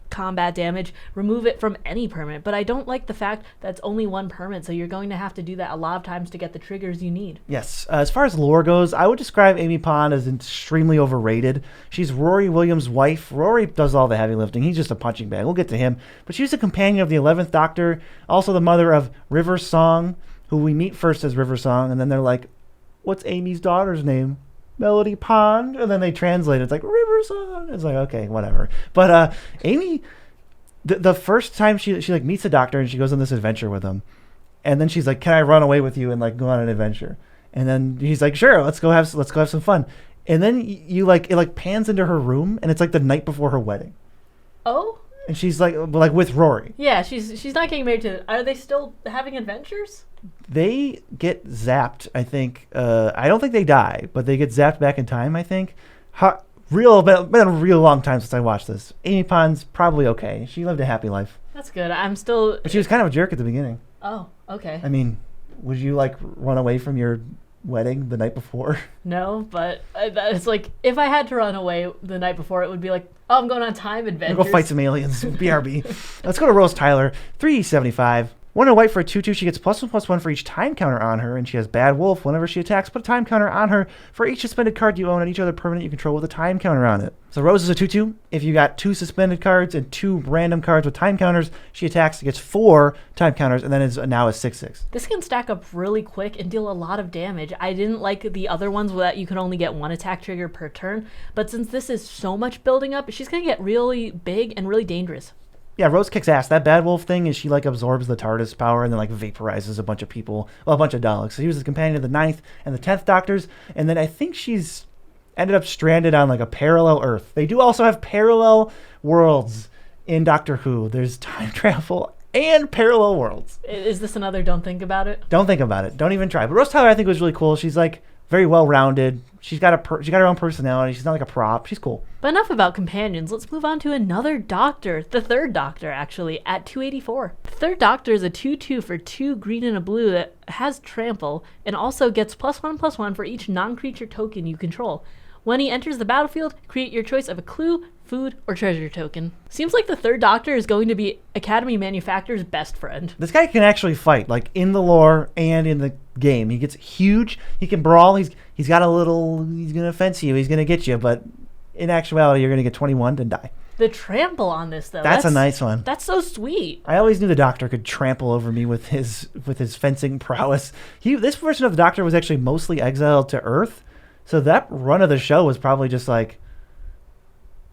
combat damage, remove it from any permanent, but I don't like the fact that it's only one permanent, so you're going to have to do that a lot of times to get the triggers you need. Yes, as far as lore goes, I would describe Amy Pond as extremely overrated. She's Rory Williams' wife. Rory does all the heavy lifting. He's just a punching bag. We'll get to him. But she's a companion of the 11th Doctor, also the mother of River Song, who we meet first as River Song, and then they're like, what's Amy's daughter's name? Melody Pond. And then they translate it. It's like, River Song. It's like, okay, whatever. But Amy, the first time she like meets the doctor and she goes on this adventure with him, and then she's like, can I run away with you and like go on an adventure? And then he's like, sure, let's go have some fun. And then you like, it like pans into her room, and it's like the night before her wedding. Oh? And she's like with Rory. Yeah, she's not getting married to... Are they still having adventures? They get zapped, I think. I don't think they die, but they get zapped back in time, I think. Been a real long time since I watched this. Amy Pond's probably okay. She lived a happy life. That's good. I'm still... But she was kind of a jerk at the beginning. Oh, okay. I mean, would you like run away from your wedding the night before? No, but it's like, if I had to run away the night before, it would be like, oh, I'm going on time adventures. Go fight some aliens. BRB. Let's go to Rose Tyler. 375. 1 and a white for a 2/2. She gets +1/+1 for each time counter on her, and she has Bad Wolf. Whenever she attacks, put a time counter on her for each suspended card you own and each other permanent you control with a time counter on it. So Rose is a 2/2. If you got 2 suspended cards and 2 random cards with time counters, she attacks, gets 4 time counters, and then is now a 6/6. This can stack up really quick and deal a lot of damage. I didn't like the other ones that you could only get 1 attack trigger per turn, but since this is so much building up, she's going to get really big and really dangerous. Yeah, Rose kicks ass. That Bad Wolf thing is she like absorbs the TARDIS power and then like vaporizes a bunch of people, well, a bunch of Daleks. So he was the companion of the 9th and the 10th Doctors, and then I think she's ended up stranded on like a parallel Earth. They do also have parallel worlds in Doctor Who. There's time travel and parallel worlds. Is this another don't think about it? Don't think about it. Don't even try. But Rose Tyler I think was really cool. She's like very well-rounded. She's got her own personality. She's not like a prop. She's cool. But enough about companions. Let's move on to another Doctor. The 3rd Doctor, actually, at 284. The 3rd Doctor is a 2/2 for 2 green and a blue that has trample and also gets +1/+1 for each non-creature token you control. When he enters the battlefield, create your choice of a clue, food, or treasure token. Seems like the 3rd Doctor is going to be Academy Manufacturer's best friend. This guy can actually fight, like in the lore and in the game. He gets huge. He can brawl. He's got a little. He's gonna fence you. He's gonna get you. But in actuality, you're gonna get 21 and die. The trample on this, though. That's a nice one. That's so sweet. I always knew the Doctor could trample over me with his fencing prowess. This version of the Doctor was actually mostly exiled to Earth. So that run of the show was probably just like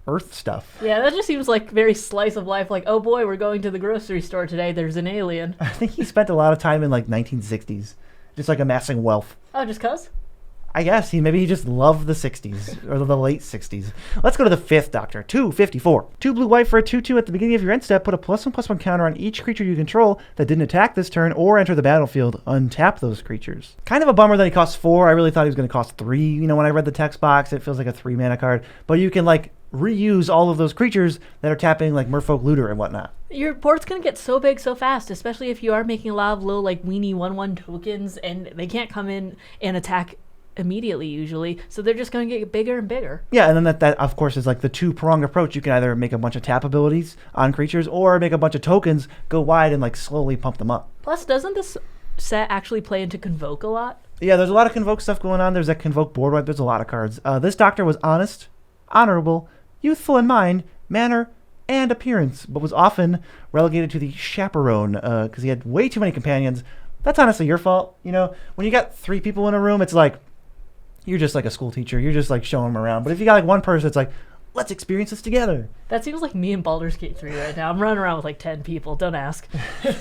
Earth stuff. Yeah, that just seems like very slice of life. Like, oh boy, we're going to the grocery store today. There's an alien. I think he spent a lot of time in like 1960s, just like amassing wealth. Oh, just cuz? I guess maybe he just loved the 60s or the late 60s. Let's go to the 5th Doctor. 254. 2 blue white for a 2/2 at the beginning of your end step. Put a +1/+1 counter on each creature you control that didn't attack this turn or enter the battlefield. Untap those creatures. Kind of a bummer that he costs 4. I really thought he was going to cost 3. You know, when I read the text box, it feels like a 3 mana card. But you can like reuse all of those creatures that are tapping like Merfolk Looter and whatnot. Your board's going to get so big so fast, especially if you are making a lot of little like weenie 1/1 tokens, and they can't come in and attack immediately usually, so they're just going to get bigger and bigger. Yeah, and then that of course is like the 2-pronged approach. You can either make a bunch of tap abilities on creatures or make a bunch of tokens go wide and like slowly pump them up. Plus, doesn't this set actually play into Convoke a lot? Yeah, there's a lot of Convoke stuff going on. There's that Convoke board wipe. There's a lot of cards. This Doctor was honest, honorable, youthful in mind, manner, and appearance, but was often relegated to the chaperone because he had way too many companions. That's honestly your fault. You know, when you got 3 people in a room, it's like you're just like a school teacher. You're just like showing them around. But if you got like one person, it's like, let's experience this together. That seems like me in Baldur's Gate 3 right now. I'm running around with like 10 people. Don't ask.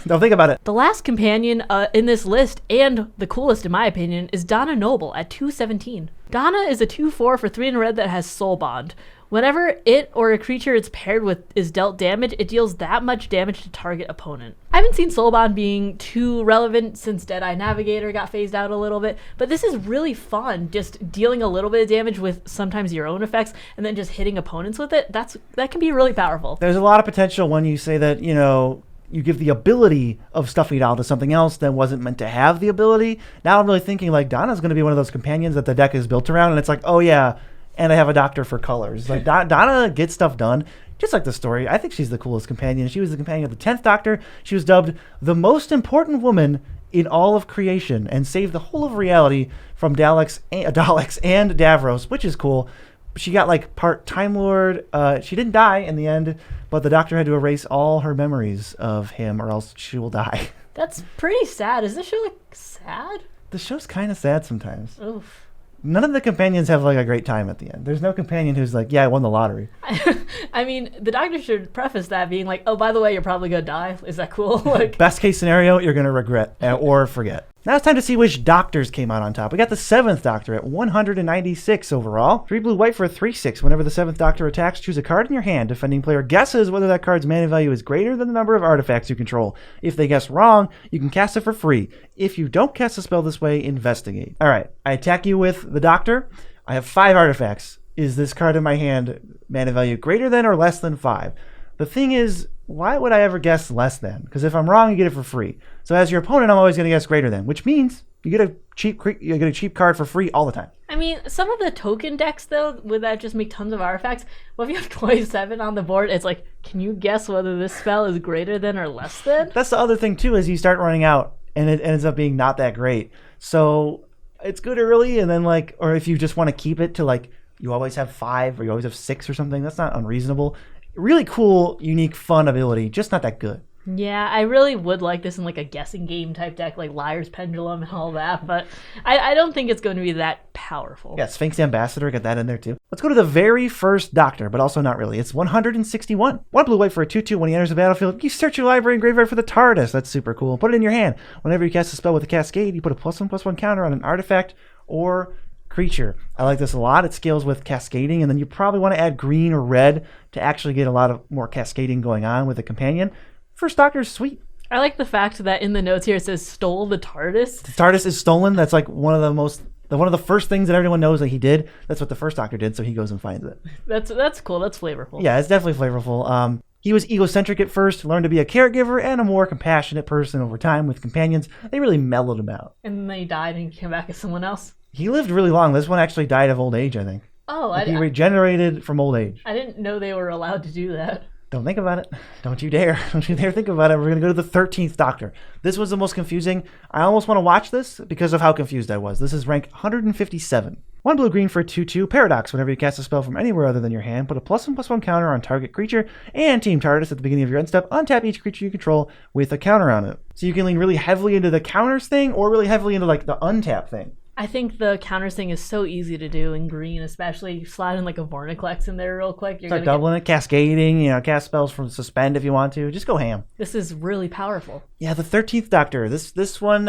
Don't think about it. The last companion in this list, and the coolest in my opinion, is Donna Noble at 217. Donna is a 2/4 for 3 in red that has Soul Bond. Whenever it or a creature it's paired with is dealt damage, it deals that much damage to target opponent. I haven't seen Soulbond being too relevant since Deadeye Navigator got phased out a little bit, but this is really fun, just dealing a little bit of damage with sometimes your own effects and then just hitting opponents with it. That can be really powerful. There's a lot of potential when you say that, you know, you give the ability of Stuffy Doll to something else that wasn't meant to have the ability. Now I'm really thinking like Donna's going to be one of those companions that the deck is built around, and it's like, oh yeah, and I have a doctor for colors. Like Donna gets stuff done, just like the story. I think she's the coolest companion. She was the companion of the 10th Doctor. She was dubbed the most important woman in all of creation and saved the whole of reality from Daleks and Davros, which is cool. She got like part Time Lord. She didn't die in the end, but the Doctor had to erase all her memories of him or else she will die. That's pretty sad. Is this show like sad? The show's kind of sad sometimes. Oof. None of the companions have like a great time at the end. There's no companion who's like, yeah, I won the lottery. I mean, the doctor should preface that being like, oh, by the way, you're probably gonna die. Is that cool? Like, best case scenario, you're gonna regret or forget. Now it's time to see which doctors came out on top. We got the 7th Doctor at 196 overall. 3 blue white for a 3/6. Whenever the 7th Doctor attacks, choose a card in your hand. Defending player guesses whether that card's mana value is greater than the number of artifacts you control. If they guess wrong, you can cast it for free. If you don't cast a spell this way, investigate. All right, I attack you with the Doctor. I have 5 artifacts. Is this card in my hand mana value greater than or less than 5? The thing is, why would I ever guess less than? Because if I'm wrong, you get it for free. So as your opponent, I'm always going to guess greater than, which means you get a cheap card for free all the time. I mean, some of the token decks, though, would that just make tons of artifacts? Well, if you have 27 on the board, it's like, can you guess whether this spell is greater than or less than? That's the other thing, too, is you start running out, and it ends up being not that great. So it's good early, and then, like, or if you just want to keep it to, like, you always have 5 or you always have 6 or something, that's not unreasonable. Really cool, unique, fun ability, just not that good. Yeah, I really would like this in like a guessing game type deck, like Liar's Pendulum and all that, but I don't think it's going to be that powerful. Yeah, Sphinx Ambassador, got that in there too. Let's go to the very first Doctor, but also not really. It's 161. 1 blue white for a 2/2. When he enters the battlefield, you search your library and graveyard for the TARDIS. That's super cool. Put it in your hand. Whenever you cast a spell with a Cascade, you put a +1/+1 counter on an artifact or creature. I like this a lot. It scales with cascading, and then you probably want to add green or red to actually get a lot of more cascading going on with a companion. First Doctor is sweet. I like the fact that in the notes here it says stole the TARDIS. The TARDIS is stolen. That's like one of the first things that everyone knows that he did. That's what the first Doctor did, so he goes and finds it. That's cool. That's flavorful. Yeah, it's definitely flavorful. He was egocentric at first, learned to be a caregiver and a more compassionate person over time with companions. They really mellowed him out. And then he died and came back as someone else. He lived really long. This one actually died of old age, I think. Oh, he regenerated from old age. I didn't know they were allowed to do that. Don't think about it. Don't you dare. Don't you dare think about it. We're going to go to the 13th Doctor. This was the most confusing. I almost want to watch this because of how confused I was. This is rank 157. 1 blue green for a 2/2. Paradox. Whenever you cast a spell from anywhere other than your hand, put a +1/+1 counter on target creature and Team TARDIS at the beginning of your end step. Untap each creature you control with a counter on it. So you can lean really heavily into the counters thing or really heavily into like the untap thing. I think the counters thing is so easy to do in green, especially. You slide in like a Vorniclex in there real quick. Start doubling it, cascading, cast spells from suspend if you want to. Just go ham. This is really powerful. Yeah, the 13th Doctor. This one,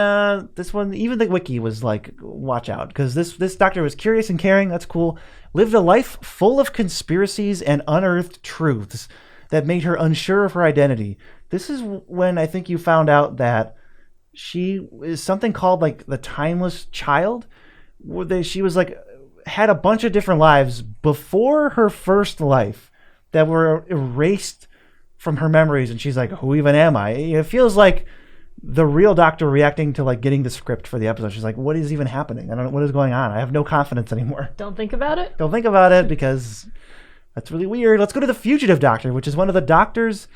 even the wiki was like, watch out. Because this Doctor was curious and caring. That's cool. Lived a life full of conspiracies and unearthed truths that made her unsure of her identity. This is when I think you found out that she is something called like the timeless child, where she was like had a bunch of different lives before her first life that were erased from her memories, and she's like, who even am I? It feels like the real Doctor reacting to like getting the script for the episode. She's like, what is even happening? I don't know what is going on. I have no confidence anymore. Don't think about it. Don't think about it because that's really weird. Let's go to the Fugitive Doctor, which is one of the Doctor's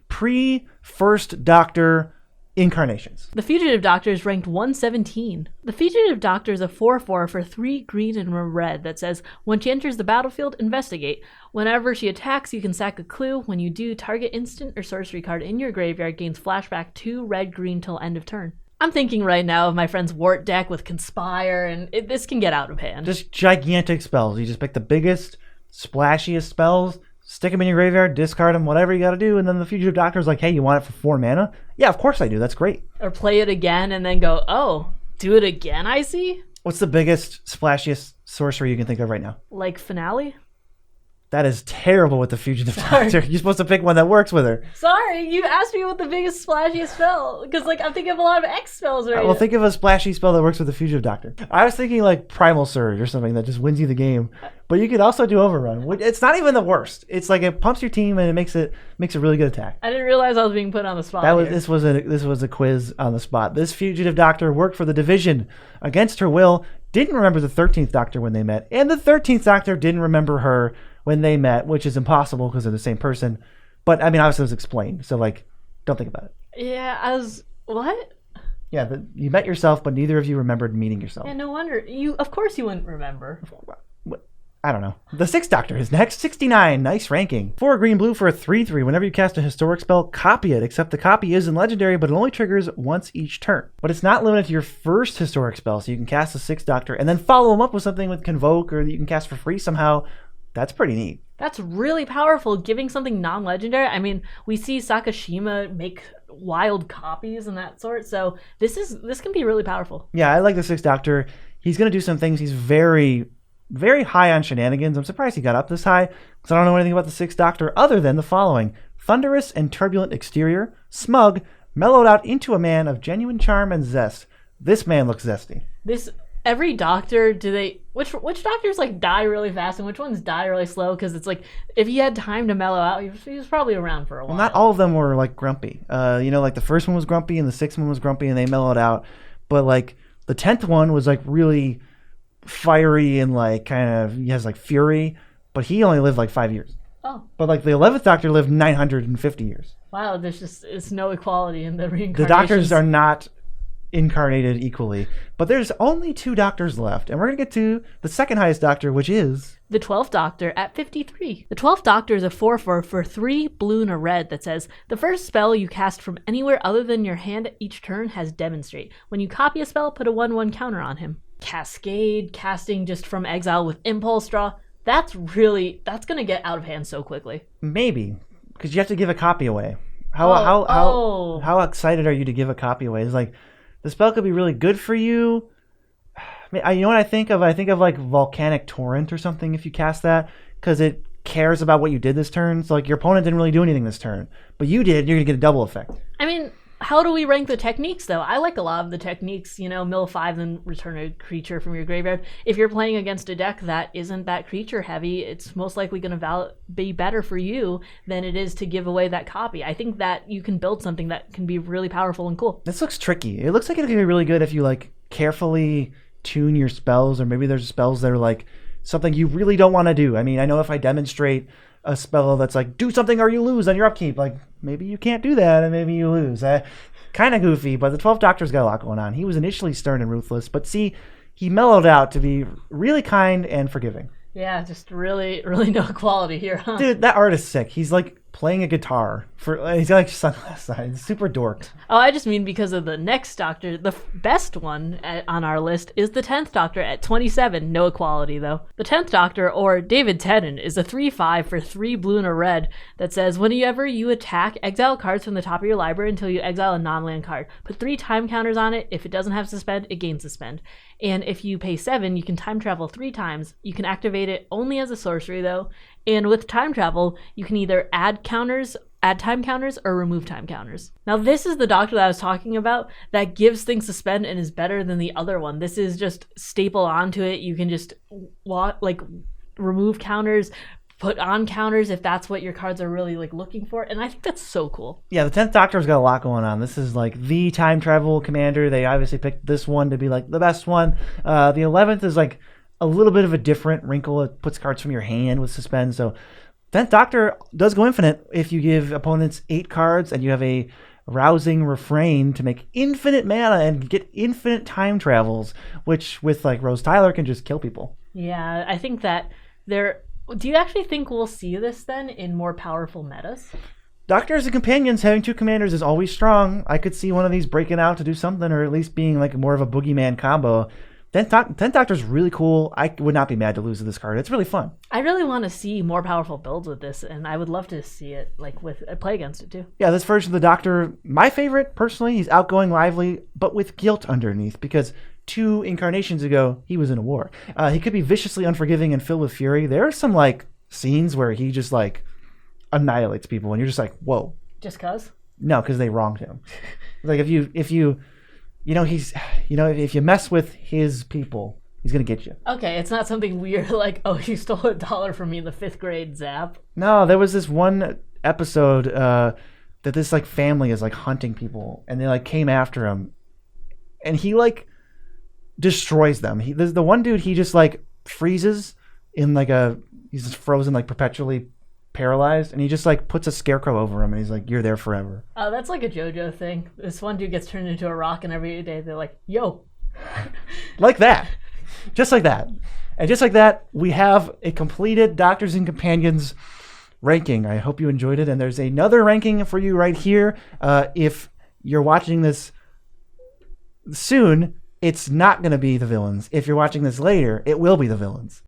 pre-first Doctor incarnations. The Fugitive Doctor is ranked 117. The Fugitive Doctor is a 4/4 for 3 green and 1 red that says, when she enters the battlefield, investigate. Whenever she attacks, you can sack a clue. When you do, target instant or sorcery card in your graveyard gains flashback 2 red-green till end of turn. I'm thinking right now of my friend's Wart deck with Conspire, and this can get out of hand. Just gigantic spells. You just pick the biggest, splashiest spells, stick them in your graveyard, discard them, whatever you got to do, and then the Fugitive Doctor's like, hey, you want it for 4 mana? Yeah, of course I do. That's great. Or play it again and then go, oh, do it again, I see? What's the biggest, splashiest sorcery you can think of right now? Like Finale? That is terrible with the Fugitive Doctor. You're supposed to pick one that works with her. Sorry, you asked me what the biggest splashiest spell, because like I'm thinking of a lot of X spells right now. Well, think of a splashy spell that works with the Fugitive Doctor. I was thinking like Primal Surge or something that just wins you the game. But you could also do Overrun. It's not even the worst. It's like it pumps your team and it makes a really good attack. I didn't realize I was being put on the spot. This was a quiz on the spot. This Fugitive Doctor worked for the Division against her will. Didn't remember the 13th Doctor when they met, and the 13th Doctor didn't remember her when they met, which is impossible because they're the same person. But I mean, obviously it was explained, so like, don't think about it. Yeah, what? Yeah, you met yourself, but neither of you remembered meeting yourself. Yeah, no wonder. Of course you wouldn't remember. What? I don't know. The 6th Doctor is next. 69. Nice ranking. 4 green blue for a 3/3. Whenever you cast a historic spell, copy it. Except the copy isn't legendary, but it only triggers once each turn. But it's not limited to your first historic spell, so you can cast the 6th Doctor and then follow them up with something with Convoke or that you can cast for free somehow. That's pretty neat. That's really powerful, giving something non-legendary. I mean, we see Sakashima make wild copies and that sort, so this can be really powerful. Yeah, I like the 6th Doctor. He's going to do some things. He's very high on shenanigans. I'm surprised he got up this high, because I don't know anything about the 6th Doctor other than the following. Thunderous and turbulent exterior, smug, mellowed out into a man of genuine charm and zest. This man looks zesty. Every doctor, which doctors like die really fast and which ones die really slow? Because it's like, if he had time to mellow out, he was probably around for a while. Well, not all of them were like grumpy. Like the first one was grumpy and the 6th one was grumpy and they mellowed out. But like the 10th one was like really fiery and like kind of, he has like fury, but he only lived like 5 years. Oh. But like the 11th Doctor lived 950 years. Wow, it's no equality in the reincarnations. The Doctors are not incarnated equally, but there's only 2 Doctors left, and we're going to get to the second highest Doctor, which is the 12th Doctor at 53. The 12th Doctor is a 4/4 for 3 blue and a red that says, the first spell you cast from anywhere other than your hand each turn has Demonstrate. When you copy a spell, put a 1/1 counter on him. Cascade, casting just from exile with Impulse Draw. That's going to get out of hand so quickly. Maybe, because you have to give a copy away. How excited are you to give a copy away? It's like, the spell could be really good for you. You know what I think of? I think of like Volcanic Torrent or something if you cast that, because it cares about what you did this turn. So like your opponent didn't really do anything this turn, but you did. You're going to get a double effect. I mean, how do we rank the techniques, though? I like a lot of the techniques, mill 5 and return a creature from your graveyard. If you're playing against a deck that isn't that creature heavy, it's most likely going to be better for you than it is to give away that copy. I think that you can build something that can be really powerful and cool. This looks tricky. It looks like it could be really good if you like carefully tune your spells, or maybe there's spells that are like something you really don't want to do. I mean, I know if I demonstrate a spell that's like, do something or you lose on your upkeep, like maybe you can't do that and maybe you lose. Kind of goofy, but the 12th Doctor's got a lot going on. He was initially stern and ruthless, but see, he mellowed out to be really kind and forgiving. Yeah, just really, really no quality here, huh? Dude, that art is sick. He's like playing a guitar. He's got like sunglasses on. He's super dorked. Oh, I just mean because of the next Doctor. The best one on our list is the 10th Doctor at 27. No equality, though. The 10th Doctor, or David Tennant, is a 3/5 for 3 blue and a red that says, whenever you attack, exile cards from the top of your library until you exile a non-land card. Put 3 time counters on it. If it doesn't have suspend, it gains suspend. And if you pay 7, you can time travel 3 times. You can activate it only as a sorcery, though. And with time travel, you can either add time counters, or remove time counters. Now, this is the Doctor that I was talking about that gives things suspend and is better than the other one. This is just staple onto it. You can just remove counters, put on counters if that's what your cards are really like looking for, and I think that's so cool. Yeah, the 10th Doctor's got a lot going on. This is like the time travel commander. They obviously picked this one to be like the best one. The 11th is like a little bit of a different wrinkle. It puts cards from your hand with suspend. So 10th Doctor does go infinite if you give opponents 8 cards and you have a rousing refrain to make infinite mana and get infinite time travels, which with like Rose Tyler can just kill people. Yeah, I think that do you actually think we'll see this then in more powerful metas? Doctors and companions having 2 commanders is always strong. I could see one of these breaking out to do something, or at least being like more of a boogeyman combo. 10th Doctor's really cool. I would not be mad to lose to this card. It's really fun. I really want to see more powerful builds with this, and I would love to see it play against it too. Yeah, this version of the Doctor, my favorite personally. He's outgoing, lively, but with guilt underneath, because 2 incarnations ago he was in a war. He could be viciously unforgiving and filled with fury. There are some like scenes where he just like annihilates people, and you're just like, whoa. Just cause? No, because they wronged him. Like if you if you mess with his people, he's gonna get you. Okay, it's not something weird like, oh, you stole $1 from me in the 5th grade zap. No, there was this one episode that this like family is like hunting people, and they like came after him, and he like destroys them. There's the one dude, he just like freezes in like he's just frozen, like perpetually paralyzed, and he just like puts a scarecrow over him, and he's like, you're there forever. Oh, that's like a JoJo thing. This one dude gets turned into a rock, and every day they're like, yo. Like that. Just like that. And just like that, we have a completed Doctors and Companions ranking. I hope you enjoyed it. And there's another ranking for you right here. If you're watching this soon, it's not going to be the villains. If you're watching this later, it will be the villains.